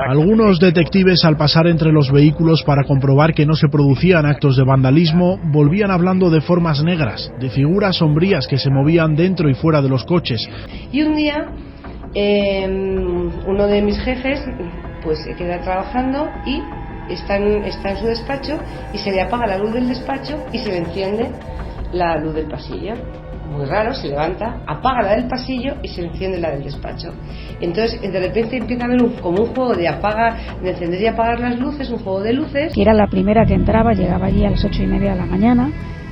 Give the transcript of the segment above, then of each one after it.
Algunos detectives, al pasar entre los vehículos para comprobar que no se producían actos de vandalismo, volvían hablando de formas negras, de figuras sombrías que se movían dentro y fuera de los coches. Y un día, uno de mis jefes pues se queda trabajando y está en su despacho y se le apaga la luz del despacho y se le enciende la luz del pasillo. Muy raro, se levanta, apaga la del pasillo y se enciende la del despacho. Entonces de repente empieza a haber como un juego de encender y apagar las luces, un juego de luces. Y era la primera que entraba, llegaba allí a las 8:30 de la mañana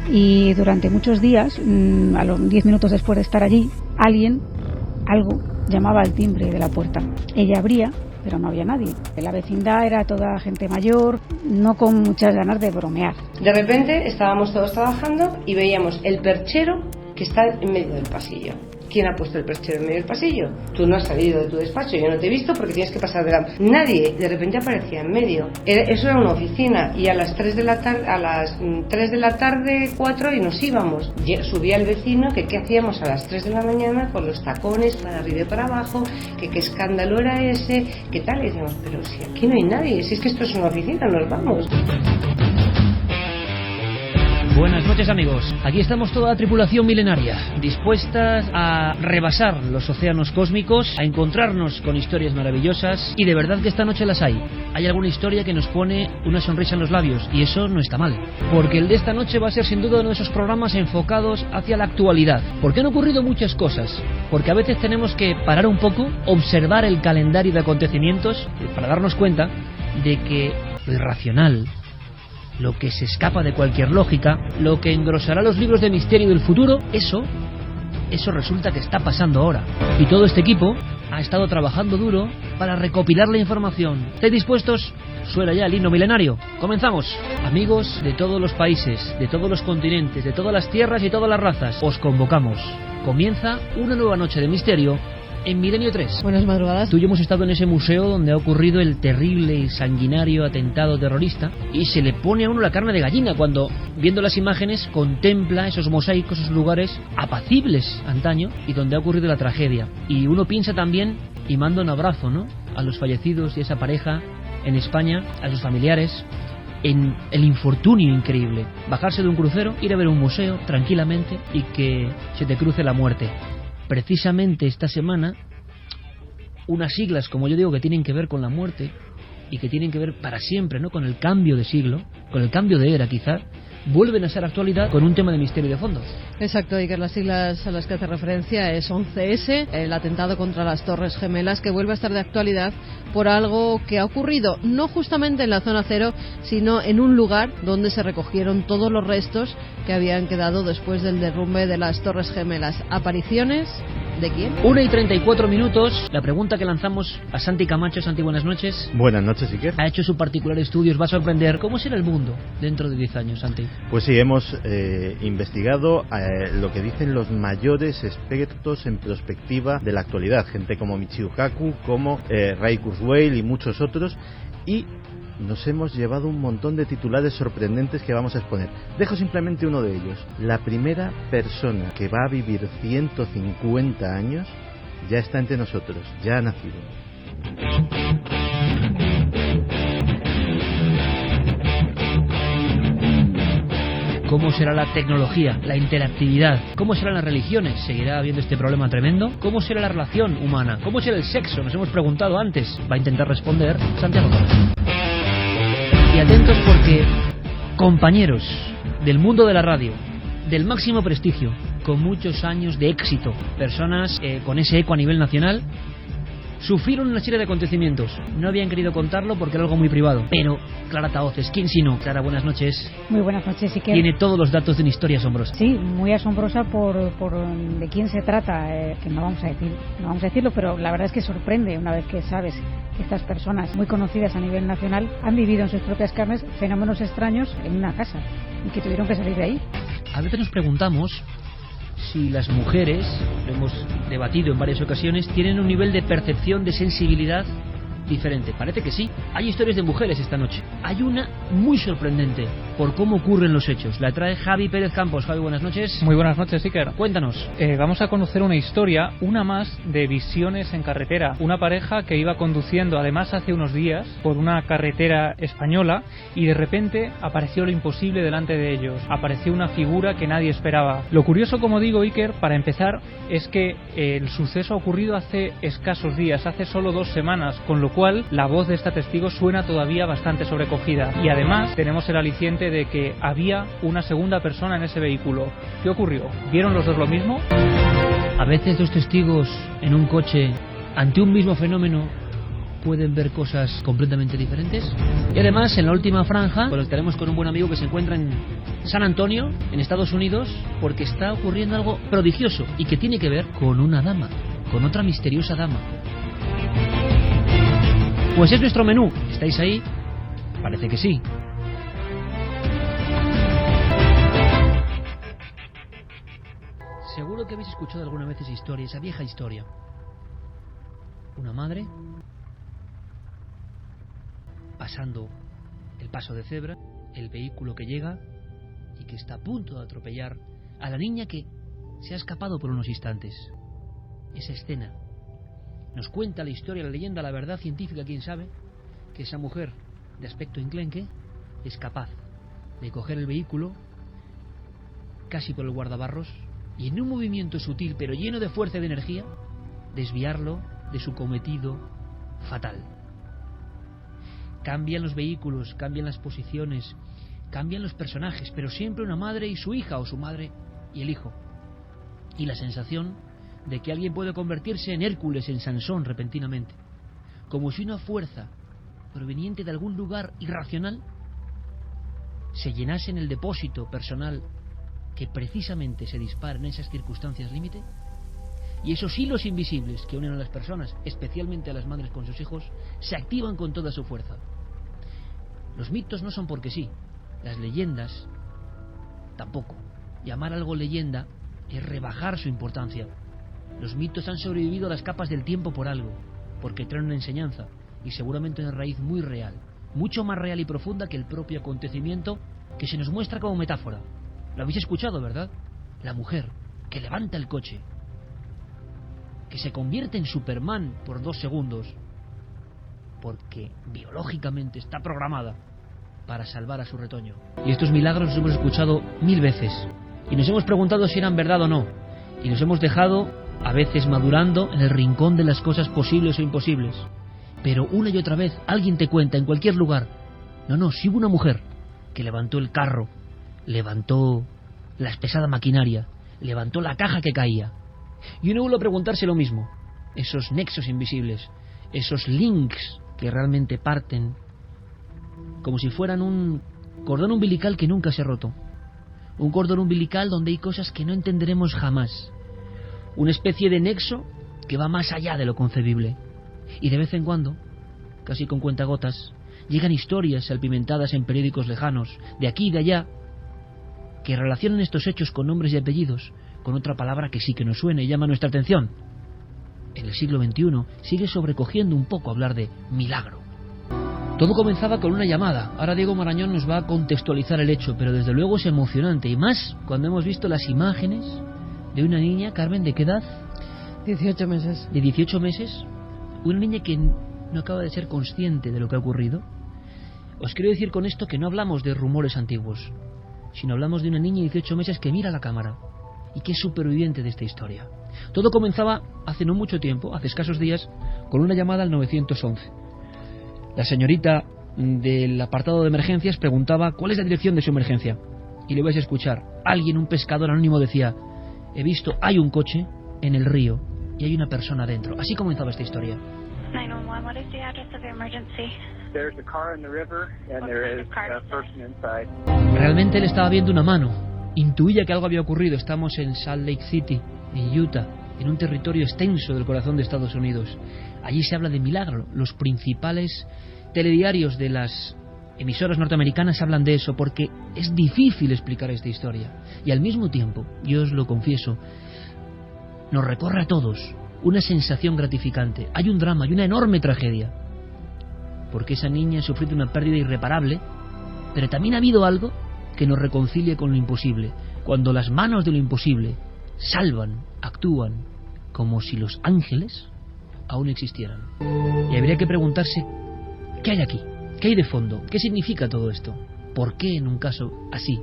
y durante muchos días, a los 10 minutos después de estar allí, algo llamaba al timbre de la puerta. Ella abría, pero no había nadie. La vecindad era toda gente mayor, no con muchas ganas de bromear. De repente estábamos todos trabajando y veíamos el perchero que está en medio del pasillo. ¿Quién ha puesto el perchero en medio del pasillo? Tú no has salido de tu despacho, yo no te he visto porque tienes que pasar delante. Nadie, de repente aparecía en medio. Eso era una oficina y a las 3 de la tarde, 4 y nos íbamos. Subía el vecino que qué hacíamos a las 3 de la mañana con los tacones para arriba y para abajo, que qué escándalo era ese, qué tal, y decíamos, pero si aquí no hay nadie, si es que esto es una oficina, nos vamos. Buenas noches, amigos. Aquí estamos toda la tripulación milenaria, dispuestas a rebasar los océanos cósmicos, a encontrarnos con historias maravillosas, y de verdad que esta noche las hay. Hay alguna historia que nos pone una sonrisa en los labios, y eso no está mal, porque el de esta noche va a ser sin duda uno de esos programas enfocados hacia la actualidad, porque han ocurrido muchas cosas, porque a veces tenemos que parar un poco, observar el calendario de acontecimientos, para darnos cuenta de que lo irracional, lo que se escapa de cualquier lógica, lo que engrosará los libros de misterio del futuro, eso resulta que está pasando ahora. Y todo este equipo ha estado trabajando duro para recopilar la información. ¿Estáis dispuestos? Suena ya el himno milenario. Comenzamos. Amigos de todos los países, de todos los continentes, de todas las tierras y todas las razas, os convocamos. Comienza una nueva noche de misterio en Milenio 3. Buenas madrugadas. Tú y yo hemos estado en ese museo donde ha ocurrido el terrible y sanguinario atentado terrorista, y se le pone a uno la carne de gallina cuando, viendo las imágenes, contempla esos mosaicos, esos lugares apacibles antaño y donde ha ocurrido la tragedia. Y uno piensa también y manda un abrazo, ¿no?, a los fallecidos y a esa pareja en España, a sus familiares, en el infortunio increíble. Bajarse de un crucero, ir a ver un museo tranquilamente y que se te cruce la muerte. Precisamente esta semana, unas siglas, como yo digo, que tienen que ver con la muerte y que tienen que ver para siempre, ¿no?, con el cambio de siglo, con el cambio de era quizá, vuelven a ser actualidad con un tema de misterio de fondo. Exacto, y que las siglas a las que hace referencia es 11S, el atentado contra las Torres Gemelas, que vuelve a estar de actualidad por algo que ha ocurrido no justamente en la zona cero, sino en un lugar donde se recogieron todos los restos que habían quedado después del derrumbe de las Torres Gemelas. ¿Apariciones de quién? 1:34. La pregunta que lanzamos a Santi Camacho. Santi, buenas noches. Buenas noches, Iker. Ha hecho su particular estudio, os va a sorprender. ¿Cómo será el mundo dentro de 10 años, Santi? Pues sí, hemos investigado lo que dicen los mayores expertos en perspectiva de la actualidad, gente como Michio Kaku, como Ray Kurzweil y muchos otros, y nos hemos llevado un montón de titulares sorprendentes que vamos a exponer. Dejo simplemente uno de ellos. La primera persona que va a vivir 150 años ya está entre nosotros, ya ha nacido. ¿Cómo será la tecnología, la interactividad? ¿Cómo serán las religiones? ¿Seguirá habiendo este problema tremendo? ¿Cómo será la relación humana? ¿Cómo será el sexo? Nos hemos preguntado antes. Va a intentar responder Santiago Torres. Y atentos porque compañeros del mundo de la radio, del máximo prestigio, con muchos años de éxito, personas con ese eco a nivel nacional, sufrieron una serie de acontecimientos. No habían querido contarlo porque era algo muy privado. Pero Clara Tahoces, ¿quién si no? Clara, buenas noches. Muy buenas noches, Iker. Tiene todos los datos de una historia asombrosa. Sí, muy asombrosa por de quién se trata, que no vamos a decirlo, pero la verdad es que sorprende una vez que sabes que estas personas muy conocidas a nivel nacional han vivido en sus propias carnes fenómenos extraños en una casa y que tuvieron que salir de ahí. A veces nos preguntamos si las mujeres, lo hemos debatido en varias ocasiones, tienen un nivel de percepción, de sensibilidad diferente. Parece que sí. Hay historias de mujeres esta noche. Hay una muy sorprendente por cómo ocurren los hechos. La trae Javi Pérez Campos. Javi, buenas noches. Muy buenas noches, Iker. Cuéntanos. Vamos a conocer una historia, una más, de visiones en carretera. Una pareja que iba conduciendo, además hace unos días, por una carretera española y de repente apareció lo imposible delante de ellos. Apareció una figura que nadie esperaba. Lo curioso, como digo, Iker, para empezar, es que el suceso ha ocurrido hace escasos días, hace solo 2 semanas, con lo cual la voz de esta testigo suena todavía bastante sobrecogida. Y además tenemos el aliciente de que había una segunda persona en ese vehículo. ¿Qué ocurrió? ¿Vieron los dos lo mismo? A veces 2 testigos en un coche ante un mismo fenómeno pueden ver cosas completamente diferentes. Y además, en la última franja, conectaremos con un buen amigo que se encuentra en San Antonio, en Estados Unidos, porque está ocurriendo algo prodigioso y que tiene que ver con una dama, con otra misteriosa dama. Pues es nuestro menú. ¿Estáis ahí? Parece que sí. Seguro que habéis escuchado alguna vez esa historia, esa vieja historia. Una madre pasando el paso de cebra, el vehículo que llega y que está a punto de atropellar a la niña que se ha escapado por unos instantes. Esa escena nos cuenta la historia, la leyenda, la verdad científica, quién sabe, que esa mujer de aspecto enclenque es capaz de coger el vehículo casi por el guardabarros y en un movimiento sutil pero lleno de fuerza y de energía desviarlo de su cometido fatal. Cambian los vehículos, cambian las posiciones, cambian los personajes, pero siempre una madre y su hija, o su madre y el hijo. Y la sensación de que alguien puede convertirse en Hércules, en Sansón, repentinamente. Como si una fuerza proveniente de algún lugar irracional se llenase en el depósito personal que precisamente se dispara en esas circunstancias límite. Y esos hilos invisibles que unen a las personas, especialmente a las madres con sus hijos, se activan con toda su fuerza. Los mitos no son porque sí, las leyendas tampoco. Llamar algo leyenda es rebajar su importancia. Los mitos han sobrevivido a las capas del tiempo por algo, porque traen una enseñanza y seguramente una raíz muy real, mucho más real y profunda que el propio acontecimiento que se nos muestra como metáfora. Lo habéis escuchado, ¿verdad? La mujer que levanta el coche, que se convierte en Superman por 2 segundos, porque biológicamente está programada para salvar a su retoño. Y estos milagros los hemos escuchado 1000 veces y nos hemos preguntado si eran verdad o no, y nos hemos dejado a veces madurando en el rincón de las cosas posibles o imposibles. Pero una y otra vez alguien te cuenta en cualquier lugar: no, si hubo una mujer que levantó el carro, levantó la pesada maquinaria, levantó la caja que caía. Y uno vuelve a preguntarse lo mismo. Esos nexos invisibles, esos links que realmente parten como si fueran un cordón umbilical que nunca se ha roto. Un cordón umbilical donde hay cosas que no entenderemos jamás. Una especie de nexo que va más allá de lo concebible. Y de vez en cuando, casi con cuentagotas, llegan historias salpimentadas en periódicos lejanos, de aquí y de allá, que relacionan estos hechos con nombres y apellidos, con otra palabra que sí que nos suena y llama nuestra atención. En el siglo XXI sigue sobrecogiendo un poco hablar de milagro. Todo comenzaba con una llamada. Ahora Diego Marañón nos va a contextualizar el hecho, pero desde luego es emocionante, y más cuando hemos visto las imágenes de una niña, Carmen, ¿de qué edad? 18 meses. De 18 meses, una niña que no acaba de ser consciente de lo que ha ocurrido. Os quiero decir con esto que no hablamos de rumores antiguos, sino hablamos de una niña de 18 meses que mira a la cámara y que es superviviente de esta historia. Todo comenzaba hace no mucho tiempo, hace escasos días, con una llamada al 911. La señorita del apartado de emergencias preguntaba cuál es la dirección de su emergencia. Y le vais a escuchar. Alguien, un pescador anónimo, decía: he visto, hay un coche en el río y hay una persona dentro. Así comenzaba esta historia. 911, what is the address of the emergency? There's a car in the river and there is a person inside. Realmente él estaba viendo una mano. Intuía que algo había ocurrido. Estamos en Salt Lake City, en Utah, en un territorio extenso del corazón de Estados Unidos. Allí se habla de milagro. Los principales telediarios de las emisoras norteamericanas hablan de eso, porque es difícil explicar esta historia. Y al mismo tiempo, yo os lo confieso, nos recorre a todos una sensación gratificante. Hay un drama, hay una enorme tragedia. porque esa niña ha sufrido una pérdida irreparable, pero también ha habido algo que nos reconcilia con lo imposible, cuando las manos de lo imposible salvan, actúan como si los ángeles aún existieran. Y habría que preguntarse, ¿qué hay aquí? ¿Qué hay de fondo? ¿Qué significa todo esto? ¿Por qué en un caso así?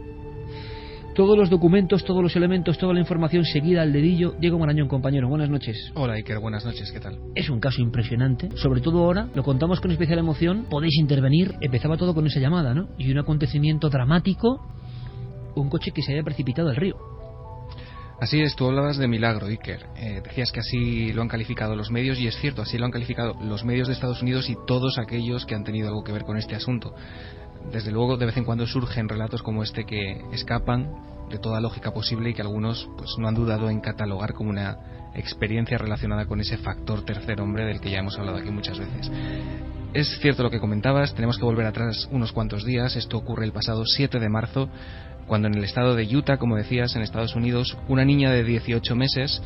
Todos los documentos, todos los elementos, toda la información seguida al dedillo. Diego Marañón, compañero, buenas noches. Hola Iker, buenas noches, ¿qué tal? Es un caso impresionante, sobre todo ahora, lo contamos con especial emoción, podéis intervenir. Empezaba todo con esa llamada, ¿no? Y un acontecimiento dramático, un coche que se había precipitado al río. Así es, tú hablabas de milagro, Iker. Decías que así lo han calificado los medios, y es cierto, así lo han calificado los medios de Estados Unidos y todos aquellos que han tenido algo que ver con este asunto. Desde luego, de vez en cuando surgen relatos como este que escapan de toda lógica posible y que algunos pues no han dudado en catalogar como una experiencia relacionada con ese factor tercer hombre del que ya hemos hablado aquí muchas veces. Es cierto lo que comentabas, tenemos que volver atrás unos cuantos días. Esto ocurre el pasado 7 de marzo, cuando en el estado de Utah, como decías, en Estados Unidos, una niña de 18 meses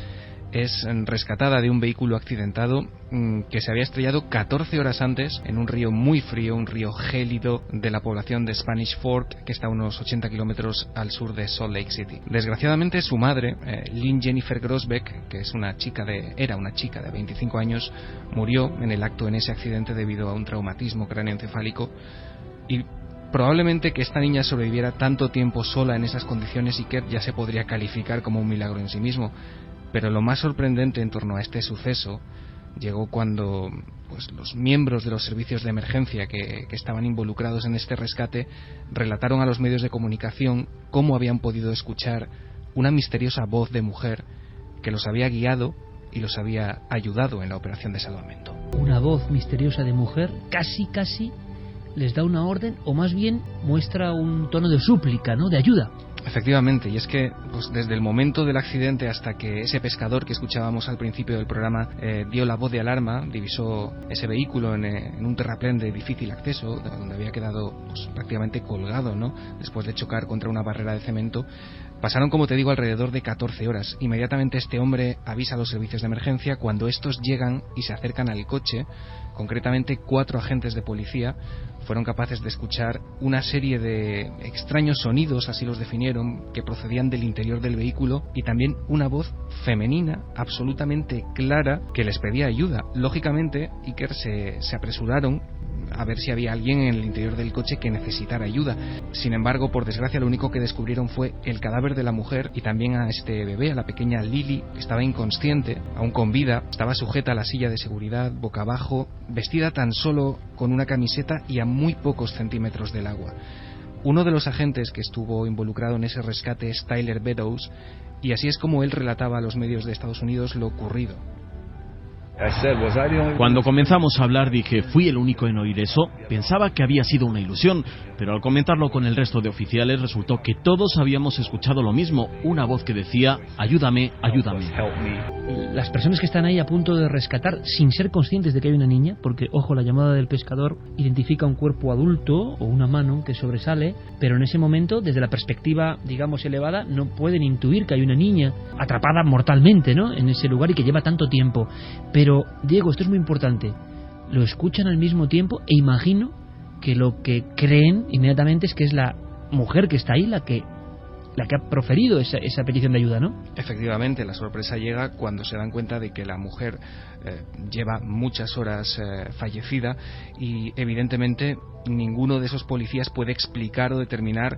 es rescatada de un vehículo accidentado que se había estrellado 14 horas antes en un río muy frío, un río gélido de la población de Spanish Fork, que está a unos 80 kilómetros al sur de Salt Lake City. Desgraciadamente, su madre, Lynn Jennifer Grosbeck, que era una chica de 25 años, murió en el acto en ese accidente debido a un traumatismo cráneoencefálico. Y probablemente que esta niña sobreviviera tanto tiempo sola en esas condiciones, Iker, ya se podría calificar como un milagro en sí mismo. Pero lo más sorprendente en torno a este suceso llegó cuando pues, los miembros de los servicios de emergencia que estaban involucrados en este rescate relataron a los medios de comunicación cómo habían podido escuchar una misteriosa voz de mujer que los había guiado y los había ayudado en la operación de salvamento. Una voz misteriosa de mujer casi les da una orden, o más bien muestra un tono de súplica, ¿no?, de ayuda. Efectivamente, y es que pues, desde el momento del accidente hasta que ese pescador que escuchábamos al principio del programa dio la voz de alarma, divisó ese vehículo en un terraplén de difícil acceso, donde había quedado pues, prácticamente colgado, ¿no?, después de chocar contra una barrera de cemento. Pasaron, como te digo, alrededor de 14 horas. Inmediatamente este hombre avisa a los servicios de emergencia. Cuando estos llegan y se acercan al coche, concretamente 4 agentes de policía fueron capaces de escuchar una serie de extraños sonidos, así los definieron, que procedían del interior del vehículo, y también una voz femenina absolutamente clara que les pedía ayuda. Lógicamente, Iker, se apresuraron a ver si había alguien en el interior del coche que necesitara ayuda. Sin embargo, por desgracia, lo único que descubrieron fue el cadáver de la mujer y también a este bebé, a la pequeña Lily, que estaba inconsciente, aún con vida, estaba sujeta a la silla de seguridad, boca abajo, vestida tan solo con una camiseta y a muy pocos centímetros del agua. Uno de los agentes que estuvo involucrado en ese rescate es Tyler Beddoes, y así es como él relataba a los medios de Estados Unidos lo ocurrido. Cuando comenzamos a hablar dije, fui el único en oír eso. Pensaba que había sido una ilusión, pero al comentarlo con el resto de oficiales resultó que todos habíamos escuchado lo mismo, una voz que decía, ayúdame, ayúdame. Las personas que están ahí a punto de rescatar, sin ser conscientes de que hay una niña, porque, ojo, la llamada del pescador identifica un cuerpo adulto o una mano que sobresale, pero en ese momento, desde la perspectiva, digamos, elevada, no pueden intuir que hay una niña atrapada mortalmente, ¿no?, en ese lugar y que lleva tanto tiempo. Pero, Diego, esto es muy importante, lo escuchan al mismo tiempo e imagino que lo que creen inmediatamente es que es la mujer que está ahí la que ha proferido esa petición de ayuda, ¿no? Efectivamente, la sorpresa llega cuando se dan cuenta de que la mujer lleva muchas horas fallecida, y evidentemente ninguno de esos policías puede explicar o determinar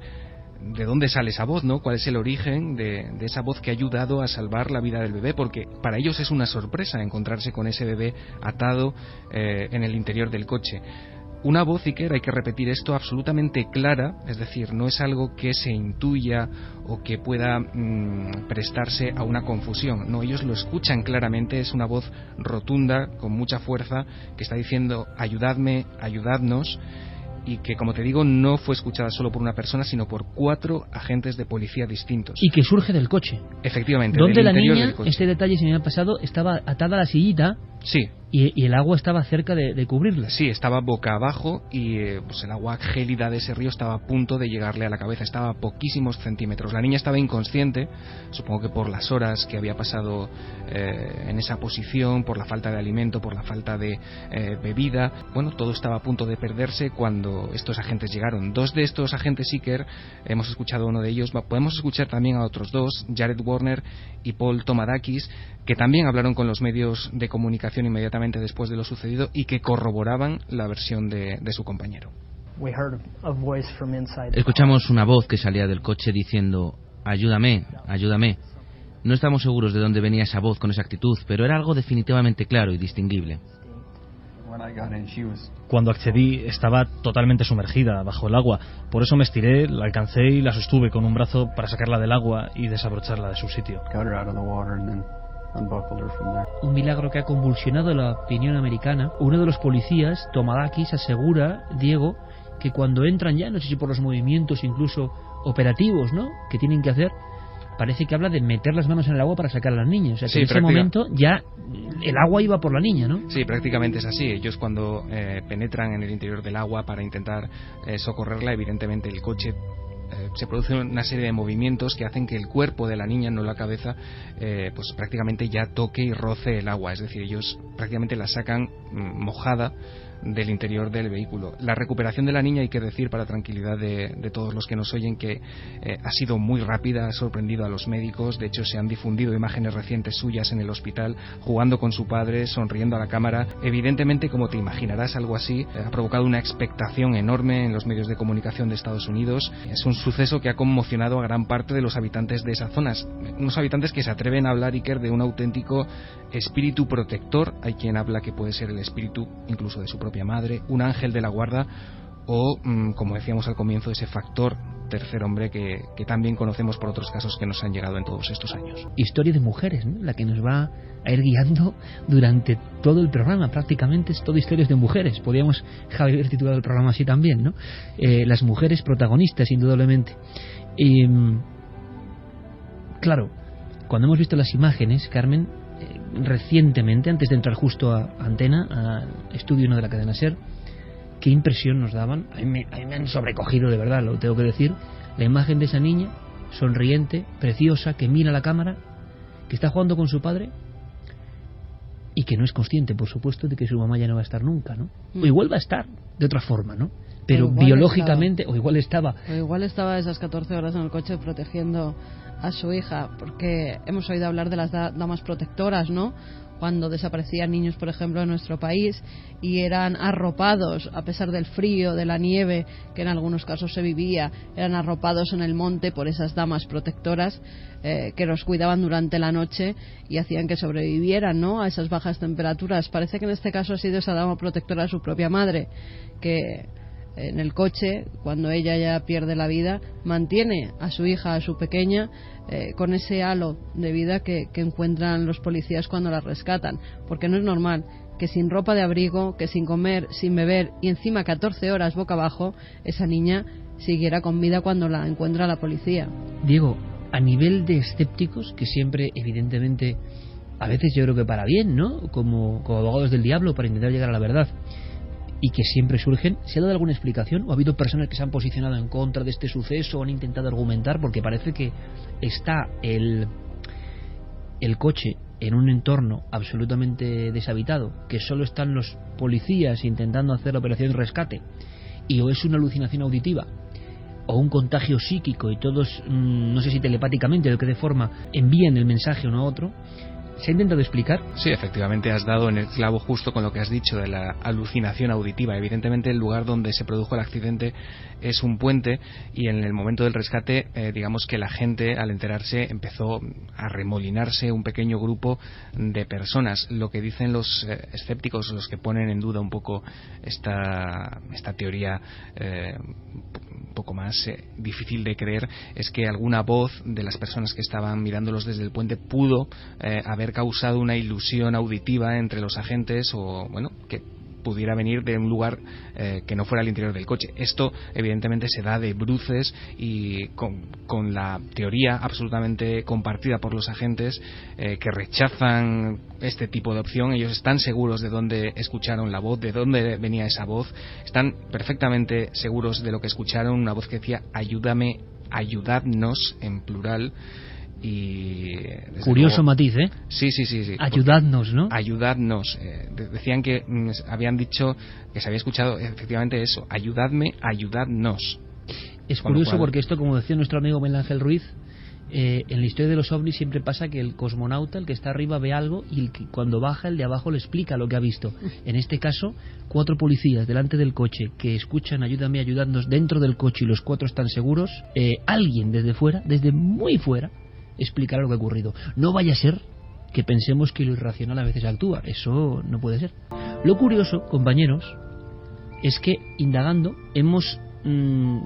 de dónde sale esa voz, ¿no? ¿Cuál es el origen de esa voz que ha ayudado a salvar la vida del bebé? Porque para ellos es una sorpresa encontrarse con ese bebé atado en el interior del coche. Una voz, Iker, hay que repetir esto, absolutamente clara, es decir, no es algo que se intuya o que pueda prestarse a una confusión. No, ellos lo escuchan claramente, es una voz rotunda, con mucha fuerza, que está diciendo ayudadme, ayudadnos, y que, como te digo, no fue escuchada solo por una persona, sino por 4 agentes de policía distintos. Y que surge del coche. Efectivamente, donde del la interior niña, del coche. este detalle se me ha pasado, estaba atada a la sillita Sí. Y el agua estaba cerca de cubrirla. Sí, estaba boca abajo y pues el agua gélida de ese río estaba a punto de llegarle a la cabeza, estaba a poquísimos centímetros. La niña estaba inconsciente, supongo que por las horas que había pasado en esa posición, por la falta de alimento, por la falta de bebida. Bueno, todo estaba a punto de perderse cuando estos agentes llegaron. 2 de estos agentes Seeker, hemos escuchado uno de ellos, podemos escuchar también a otros 2, Jared Warner y Paul Tomadakis, que también hablaron con los medios de comunicación inmediatamente después de lo sucedido y que corroboraban la versión de su compañero. Escuchamos una voz que salía del coche diciendo: ayúdame, ayúdame. No estamos seguros de dónde venía esa voz con exactitud, pero era algo definitivamente claro y distinguible. Cuando accedí estaba totalmente sumergida bajo el agua, por eso me estiré, la alcancé y la sostuve con un brazo para sacarla del agua y desabrocharla de su sitio. Un milagro que ha convulsionado la opinión americana. Uno de los policías, Tomadakis, asegura, Diego, que cuando entran ya, no sé si por los movimientos incluso operativos, ¿no?, que tienen que hacer, parece que habla de meter las manos en el agua para sacar a las niñas. O sea, que sí, en ese momento ya el agua iba por la niña, ¿no? Sí, prácticamente es así. Ellos cuando penetran en el interior del agua para intentar socorrerla, evidentemente el coche se produce una serie de movimientos que hacen que el cuerpo de la niña, no la cabeza, pues prácticamente ya toque y roce el agua. Es decir, ellos prácticamente la sacan mojada del interior del vehículo. La recuperación de la niña, hay que decir, para tranquilidad de todos los que nos oyen, que ha sido muy rápida, ha sorprendido a los médicos. De hecho, se han difundido imágenes recientes suyas en el hospital, jugando con su padre, sonriendo a la cámara. Evidentemente, como te imaginarás, algo así ha provocado una expectación enorme en los medios de comunicación de Estados Unidos. Es un suceso que ha conmocionado a gran parte de los habitantes de esas zonas, unos habitantes que se atreven a hablar, Iker, de un auténtico espíritu protector. Hay quien habla que puede ser el espíritu incluso de su propia madre, un ángel de la guarda o, como decíamos al comienzo, ese factor tercer hombre que también conocemos por otros casos que nos han llegado en todos estos años. Historia de mujeres, ¿no?, la que nos va a ir guiando durante todo el programa. Prácticamente es todo historias de mujeres. Podríamos, Javi, haber titulado el programa así también, ¿no? Las mujeres protagonistas, indudablemente. Claro, cuando hemos visto las imágenes, Carmen, recientemente, antes de entrar justo a Antena, a Estudio 1 de la cadena SER, qué impresión nos daban. A mí me han sobrecogido, de verdad, lo tengo que decir, la imagen de esa niña sonriente, preciosa, que mira a la cámara, que está jugando con su padre y que no es consciente, por supuesto, de que su mamá ya no va a estar nunca, ¿no? O igual va a estar de otra forma, ¿no? Pero biológicamente, o igual estaba esas 14 horas en el coche protegiendo a su hija, porque hemos oído hablar de las damas protectoras, ¿no?, cuando desaparecían niños, por ejemplo, en nuestro país y eran arropados, a pesar del frío, de la nieve que en algunos casos se vivía, eran arropados en el monte por esas damas protectoras que los cuidaban durante la noche y hacían que sobrevivieran, ¿no?, a esas bajas temperaturas. Parece que en este caso ha sido esa dama protectora de su propia madre, que en el coche, cuando ella ya pierde la vida, mantiene a su hija, a su pequeña, con ese halo de vida que encuentran los policías cuando la rescatan, porque no es normal que sin ropa de abrigo, que sin comer, sin beber y encima 14 horas boca abajo, esa niña siguiera con vida cuando la encuentra la policía. Diego, a nivel de escépticos, que siempre, evidentemente, a veces yo creo que para bien, ¿no?, como abogados del diablo para intentar llegar a la verdad, y que siempre surgen, ¿se ha dado alguna explicación o ha habido personas que se han posicionado en contra de este suceso o han intentado argumentar? Porque parece que está el coche en un entorno absolutamente deshabitado, que solo están los policías intentando hacer la operación de rescate, y o es una alucinación auditiva o un contagio psíquico y todos, no sé si telepáticamente o de qué forma, envían el mensaje uno a otro. ¿Se ha intentado explicar? Sí, efectivamente has dado en el clavo justo con lo que has dicho de la alucinación auditiva. Evidentemente el lugar donde se produjo el accidente es un puente y en el momento del rescate, digamos que la gente, al enterarse, empezó a remolinarse un pequeño grupo de personas. Lo que dicen los escépticos, los que ponen en duda un poco esta teoría un poco más difícil de creer, es que alguna voz de las personas que estaban mirándolos desde el puente pudo haber causado una ilusión auditiva entre los agentes, o bueno, que pudiera venir de un lugar que no fuera el interior del coche. Esto evidentemente se da de bruces y con la teoría absolutamente compartida por los agentes que rechazan este tipo de opción. Ellos están seguros de dónde escucharon la voz, de dónde venía esa voz, están perfectamente seguros de lo que escucharon, una voz que decía ayúdame, ayudadnos, en plural. Y curioso luego, matiz, ¿eh? Sí. Ayudadnos, ¿no? Ayudadnos. Decían que habían dicho que se había escuchado efectivamente eso. Ayudadme, ayudadnos. Es curioso porque esto, como decía nuestro amigo Miguel Ángel Ruiz, en la historia de los ovnis siempre pasa que el cosmonauta, el que está arriba, ve algo y el que cuando baja, el de abajo le explica lo que ha visto. En este caso, 4 policías delante del coche que escuchan ayúdame, ayudadnos dentro del coche y los 4 están seguros. Alguien desde fuera, desde muy fuera, explicar lo que ha ocurrido. No vaya a ser que pensemos que lo irracional a veces actúa. Eso no puede ser. Lo curioso, compañeros, es que indagando hemos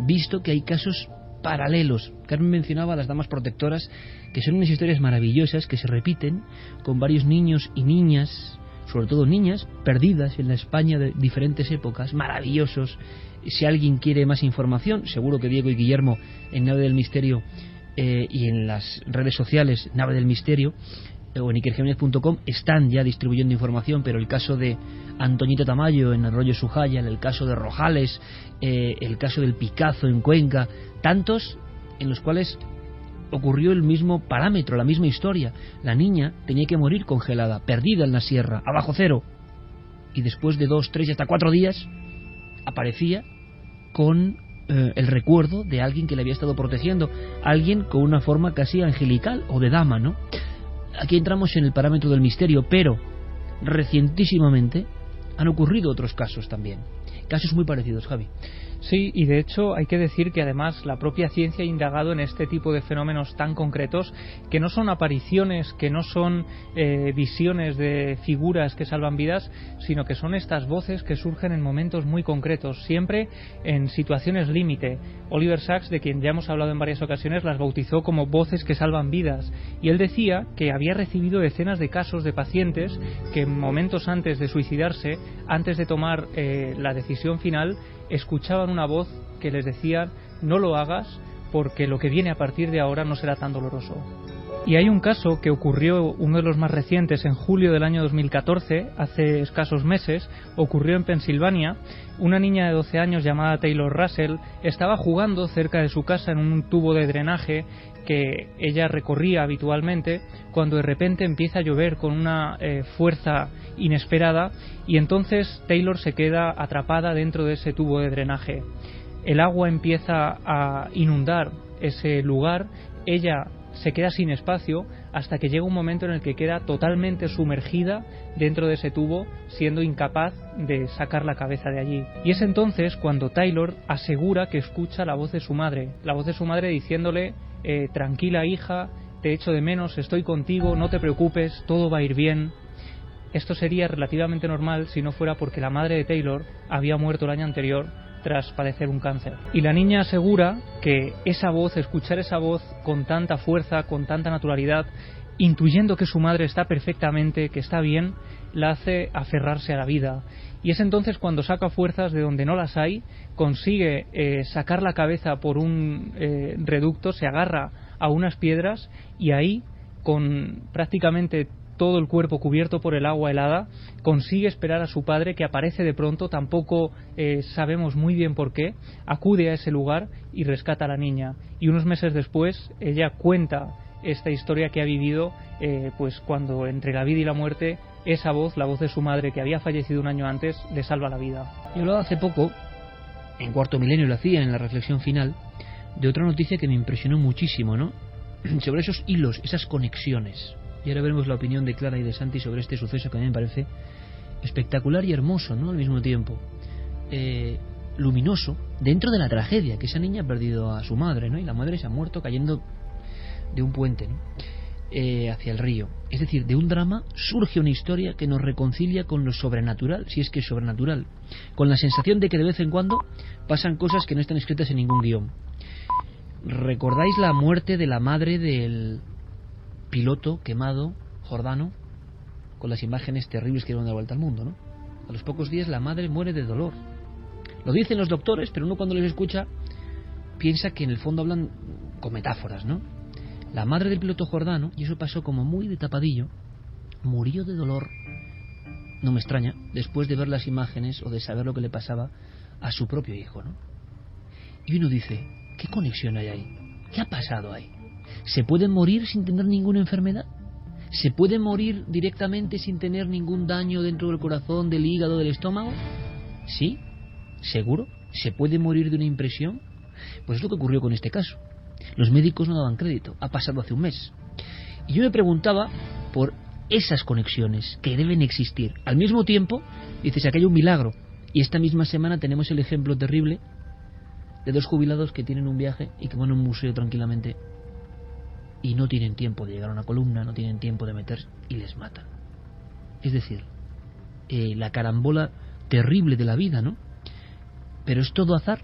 visto que hay casos paralelos. Carmen mencionaba a las damas protectoras, que son unas historias maravillosas que se repiten con varios niños y niñas, sobre todo niñas, perdidas en la España de diferentes épocas, maravillosos. Si alguien quiere más información, seguro que Diego y Guillermo en Nave del Misterio y en las redes sociales Nave del Misterio o en ikerjiménez.com están ya distribuyendo información, pero el caso de Antoñito Tamayo en Arroyo Sujaya, el caso de Rojales, el caso del Picazo en Cuenca, tantos en los cuales ocurrió el mismo parámetro, la misma historia. La niña tenía que morir congelada, perdida en la sierra, abajo cero, y después de 2, 3 y hasta 4 días aparecía con el recuerdo de alguien que le había estado protegiendo, alguien con una forma casi angelical o de dama, ¿no? Aquí entramos en el parámetro del misterio, pero recientísimamente han ocurrido otros casos también, casos muy parecidos, Javi. Sí, y de hecho hay que decir que además la propia ciencia ha indagado en este tipo de fenómenos tan concretos, que no son apariciones, que no son visiones de figuras que salvan vidas, sino que son estas voces que surgen en momentos muy concretos, siempre en situaciones límite. Oliver Sacks, de quien ya hemos hablado en varias ocasiones, las bautizó como voces que salvan vidas, y él decía que había recibido decenas de casos de pacientes que momentos antes de suicidarse, antes de tomar la decisión final, escuchaban una voz que les decía no lo hagas porque lo que viene a partir de ahora no será tan doloroso. Y hay un caso que ocurrió, uno de los más recientes, en julio del año 2014, hace escasos meses, ocurrió en Pensilvania. Una niña de 12 años llamada Taylor Russell estaba jugando cerca de su casa en un tubo de drenaje que ella recorría habitualmente, cuando de repente empieza a llover con una fuerza inesperada, y entonces Taylor se queda atrapada dentro de ese tubo de drenaje. El agua empieza a inundar ese lugar, ella se queda sin espacio hasta que llega un momento en el que queda totalmente sumergida dentro de ese tubo, siendo incapaz de sacar la cabeza de allí. Y es entonces cuando Taylor asegura que escucha la voz de su madre diciéndole tranquila hija, te echo de menos, estoy contigo, no te preocupes, todo va a ir bien. Esto sería relativamente normal si no fuera porque la madre de Taylor había muerto el año anterior tras padecer un cáncer. Y la niña asegura que esa voz, escuchar esa voz con tanta fuerza, con tanta naturalidad, intuyendo que su madre está perfectamente, que está bien, la hace aferrarse a la vida. Y es entonces cuando saca fuerzas de donde no las hay, consigue sacar la cabeza por un reducto, se agarra a unas piedras y ahí, con prácticamente todo el cuerpo cubierto por el agua helada, consigue esperar a su padre, que aparece de pronto, tampoco sabemos muy bien por qué, acude a ese lugar y rescata a la niña. Y unos meses después ella cuenta esta historia que ha vivido, pues cuando entre la vida y la muerte, esa voz, la voz de su madre, que había fallecido un año antes, le salva la vida. Yo hablaba hace poco, en Cuarto Milenio lo hacía en la reflexión final, de otra noticia que me impresionó muchísimo, ¿no? Sobre esos hilos, esas conexiones. Y ahora veremos la opinión de Clara y de Santi sobre este suceso, que a mí me parece espectacular y hermoso, ¿no? Al mismo tiempo. Luminoso, dentro de la tragedia, que esa niña ha perdido a su madre, ¿no? Y la madre se ha muerto cayendo de un puente, ¿no? Hacia el río. Es decir, de un drama surge una historia que nos reconcilia con lo sobrenatural, si es que es sobrenatural, con la sensación de que de vez en cuando pasan cosas que no están escritas en ningún guión. ¿Recordáis la muerte de la madre del piloto quemado, Jordano, con las imágenes terribles que dieron la vuelta al mundo, ¿no? A los pocos días la madre muere de dolor. Lo dicen los doctores, pero uno cuando les escucha piensa que en el fondo hablan con metáforas, ¿no? La madre del piloto Jordano, y eso pasó como muy de tapadillo, murió de dolor, no me extraña, después de ver las imágenes o de saber lo que le pasaba a su propio hijo, ¿no? Y uno dice, ¿qué conexión hay ahí? ¿Qué ha pasado ahí? ¿Se puede morir sin tener ninguna enfermedad? ¿Se puede morir directamente sin tener ningún daño dentro del corazón, del hígado, del estómago? ¿Sí? ¿Seguro? ¿Se puede morir de una impresión? Pues es lo que ocurrió con este caso. Los médicos no daban crédito. Ha pasado hace un mes. Y yo me preguntaba por esas conexiones que deben existir. Al mismo tiempo, dices, aquí hay un milagro. Y esta misma semana tenemos el ejemplo terrible de 2 jubilados que tienen un viaje y que van a un museo tranquilamente y no tienen tiempo de llegar a una columna, no tienen tiempo de meter y les matan. Es decir, la carambola terrible de la vida, ¿no? Pero es todo azar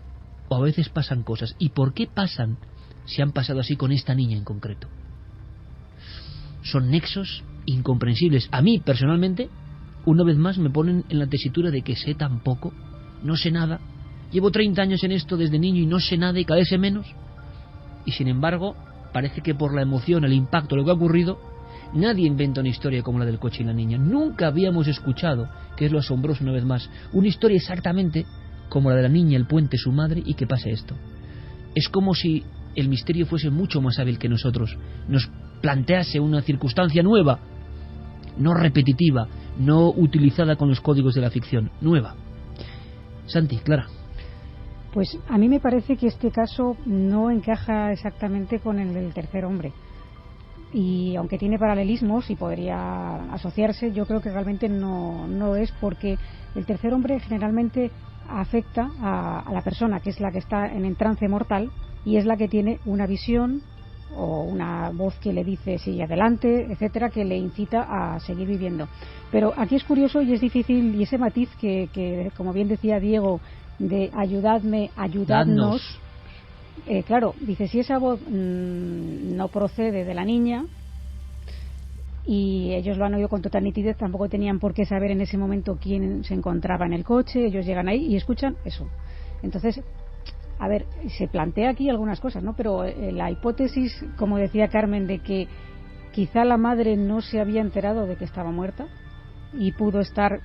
o a veces pasan cosas. ¿Y por qué pasan si han pasado así con esta niña en concreto? Son nexos incomprensibles. A mí, personalmente, una vez más me ponen en la tesitura de que sé tan poco, no sé nada. Llevo 30 años en esto desde niño y no sé nada y cada vez sé menos. Y sin embargo, parece que por la emoción, el impacto, lo que ha ocurrido, nadie inventa una historia como la del coche y la niña. Nunca habíamos escuchado, que es lo asombroso una vez más, una historia exactamente como la de la niña, el puente, su madre, y que pase esto. Es como si el misterio fuese mucho más hábil que nosotros, nos plantease una circunstancia nueva, no repetitiva, no utilizada con los códigos de la ficción, nueva. Santi, Clara. Pues a mí me parece que este caso no encaja exactamente con el del tercer hombre. Y aunque tiene paralelismos y podría asociarse, yo creo que realmente no es, porque el tercer hombre generalmente afecta a la persona, que es la que está en trance mortal y es la que tiene una visión o una voz que le dice sigue adelante, etcétera, que le incita a seguir viviendo. Pero aquí es curioso y es difícil, y ese matiz que como bien decía Diego, de ayudadme, ayudadnos, claro, dice, si esa voz no procede de la niña y ellos lo han oído con total nitidez, tampoco tenían por qué saber en ese momento quién se encontraba en el coche, ellos llegan ahí y escuchan eso. Entonces, a ver, se plantea aquí algunas cosas, ¿no? Pero la hipótesis, como decía Carmen, de que quizá la madre no se había enterado de que estaba muerta y pudo estar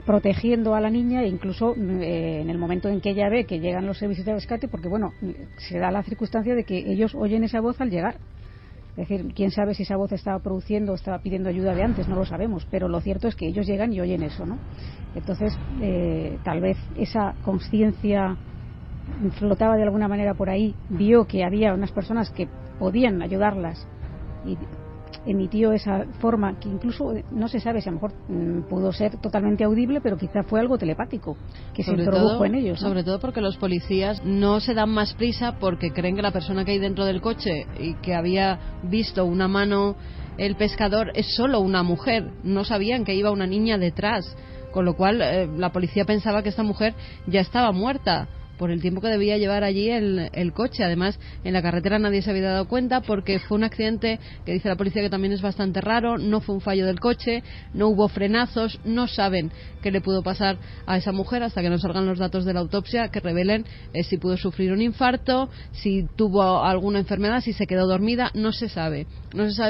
protegiendo a la niña, e incluso en el momento en que ella ve que llegan los servicios de rescate, porque bueno, se da la circunstancia de que ellos oyen esa voz al llegar. Es decir, quién sabe si esa voz estaba produciendo o estaba pidiendo ayuda de antes, no lo sabemos, pero lo cierto es que ellos llegan y oyen eso, ¿no? Entonces, tal vez esa consciencia flotaba de alguna manera por ahí, vio que había unas personas que podían ayudarlas y emitió esa forma que incluso no se sabe si a lo mejor pudo ser totalmente audible, pero quizá fue algo telepático que se introdujo en ellos, ¿no? Sobre todo porque los policías no se dan más prisa porque creen que la persona que hay dentro del coche y que había visto una mano, el pescador, es solo una mujer. No sabían que iba una niña detrás, con lo cual la policía pensaba que esta mujer ya estaba muerta por el tiempo que debía llevar allí el coche. Además, en la carretera nadie se había dado cuenta porque fue un accidente que dice la policía que también es bastante raro, no fue un fallo del coche, no hubo frenazos, no saben qué le pudo pasar a esa mujer hasta que no salgan los datos de la autopsia que revelen si pudo sufrir un infarto, si tuvo alguna enfermedad, si se quedó dormida, no se sabe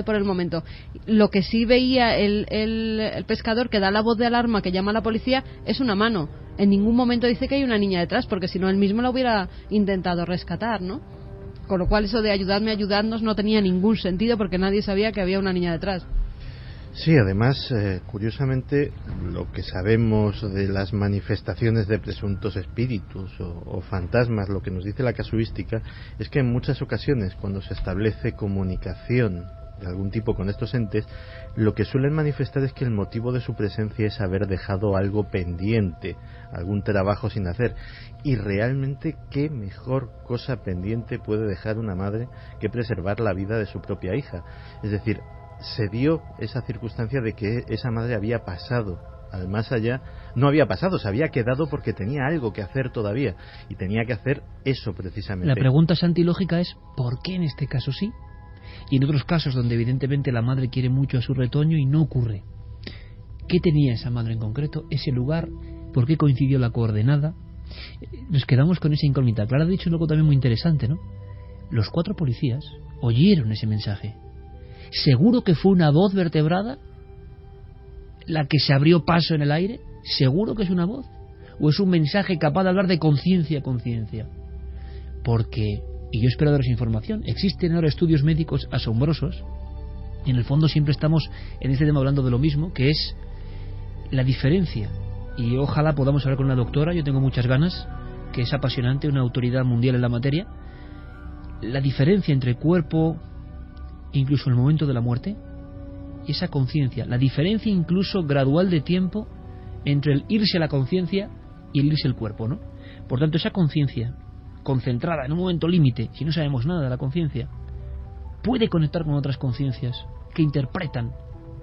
por el momento. Lo que sí veía el pescador, que da la voz de alarma que llama a la policía, es una mano. En ningún momento dice que hay una niña detrás, porque si no él mismo la hubiera intentado rescatar, ¿no? Con lo cual eso de ayudadme, ayudadnos no tenía ningún sentido porque nadie sabía que había una niña detrás. Sí, además, curiosamente, lo que sabemos de las manifestaciones de presuntos espíritus o fantasmas, lo que nos dice la casuística, es que en muchas ocasiones, cuando se establece comunicación de algún tipo con estos entes, lo que suelen manifestar es que el motivo de su presencia es haber dejado algo pendiente, algún trabajo sin hacer. Y realmente, ¿qué mejor cosa pendiente puede dejar una madre que preservar la vida de su propia hija? Es decir, se dio esa circunstancia de que esa madre había pasado al más allá, no había pasado, se había quedado porque tenía algo que hacer todavía, y tenía que hacer eso precisamente. La pregunta santilógica es, ¿por qué en este caso sí? Y en otros casos donde evidentemente la madre quiere mucho a su retoño y no ocurre. ¿Qué tenía esa madre en concreto? ¿Ese lugar? ¿Por qué coincidió la coordenada? Nos quedamos con esa incógnita. Clara ha dicho algo también muy interesante, ¿no? Los 4 policías oyeron ese mensaje. ¿Seguro que fue una voz vertebrada la que se abrió paso en el aire? ¿Seguro que es una voz? ¿O es un mensaje capaz de hablar de conciencia a conciencia? Porque, y yo espero daros información, existen ahora estudios médicos asombrosos, y en el fondo siempre estamos en este tema hablando de lo mismo, que es la diferencia. Y ojalá podamos hablar con una doctora, yo tengo muchas ganas, que es apasionante, una autoridad mundial en la materia, la diferencia entre cuerpo, incluso en el momento de la muerte, y esa conciencia, la diferencia incluso gradual de tiempo entre el irse a la conciencia y el irse al cuerpo, ¿no? Por tanto, esa conciencia concentrada en un momento límite, si no sabemos nada de la conciencia, puede conectar con otras conciencias que interpretan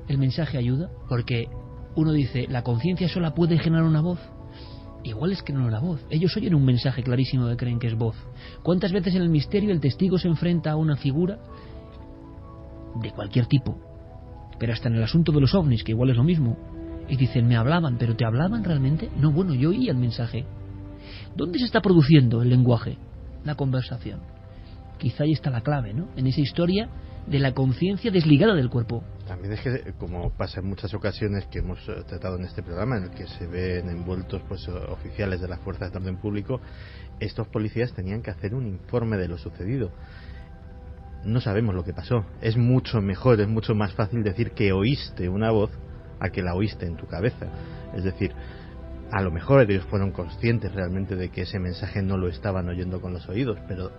el mensaje ayuda, porque uno dice, la conciencia sola puede generar una voz. Igual es que no es la voz. Ellos oyen un mensaje clarísimo que creen que es voz. ¿Cuántas veces en el misterio el testigo se enfrenta a una figura de cualquier tipo? Pero hasta en el asunto de los ovnis, que igual es lo mismo, y dicen, me hablaban, pero ¿te hablaban realmente? No, bueno, yo oía el mensaje. ¿Dónde se está produciendo el lenguaje? La conversación. Quizá ahí está la clave, ¿no? En esa historia de la conciencia desligada del cuerpo. También es que, como pasa en muchas ocasiones que hemos tratado en este programa, en el que se ven envueltos pues oficiales de las fuerzas de orden público, estos policías tenían que hacer un informe de lo sucedido. No sabemos lo que pasó. Es mucho mejor, es mucho más fácil decir que oíste una voz a que la oíste en tu cabeza. Es decir, a lo mejor ellos fueron conscientes realmente de que ese mensaje no lo estaban oyendo con los oídos, pero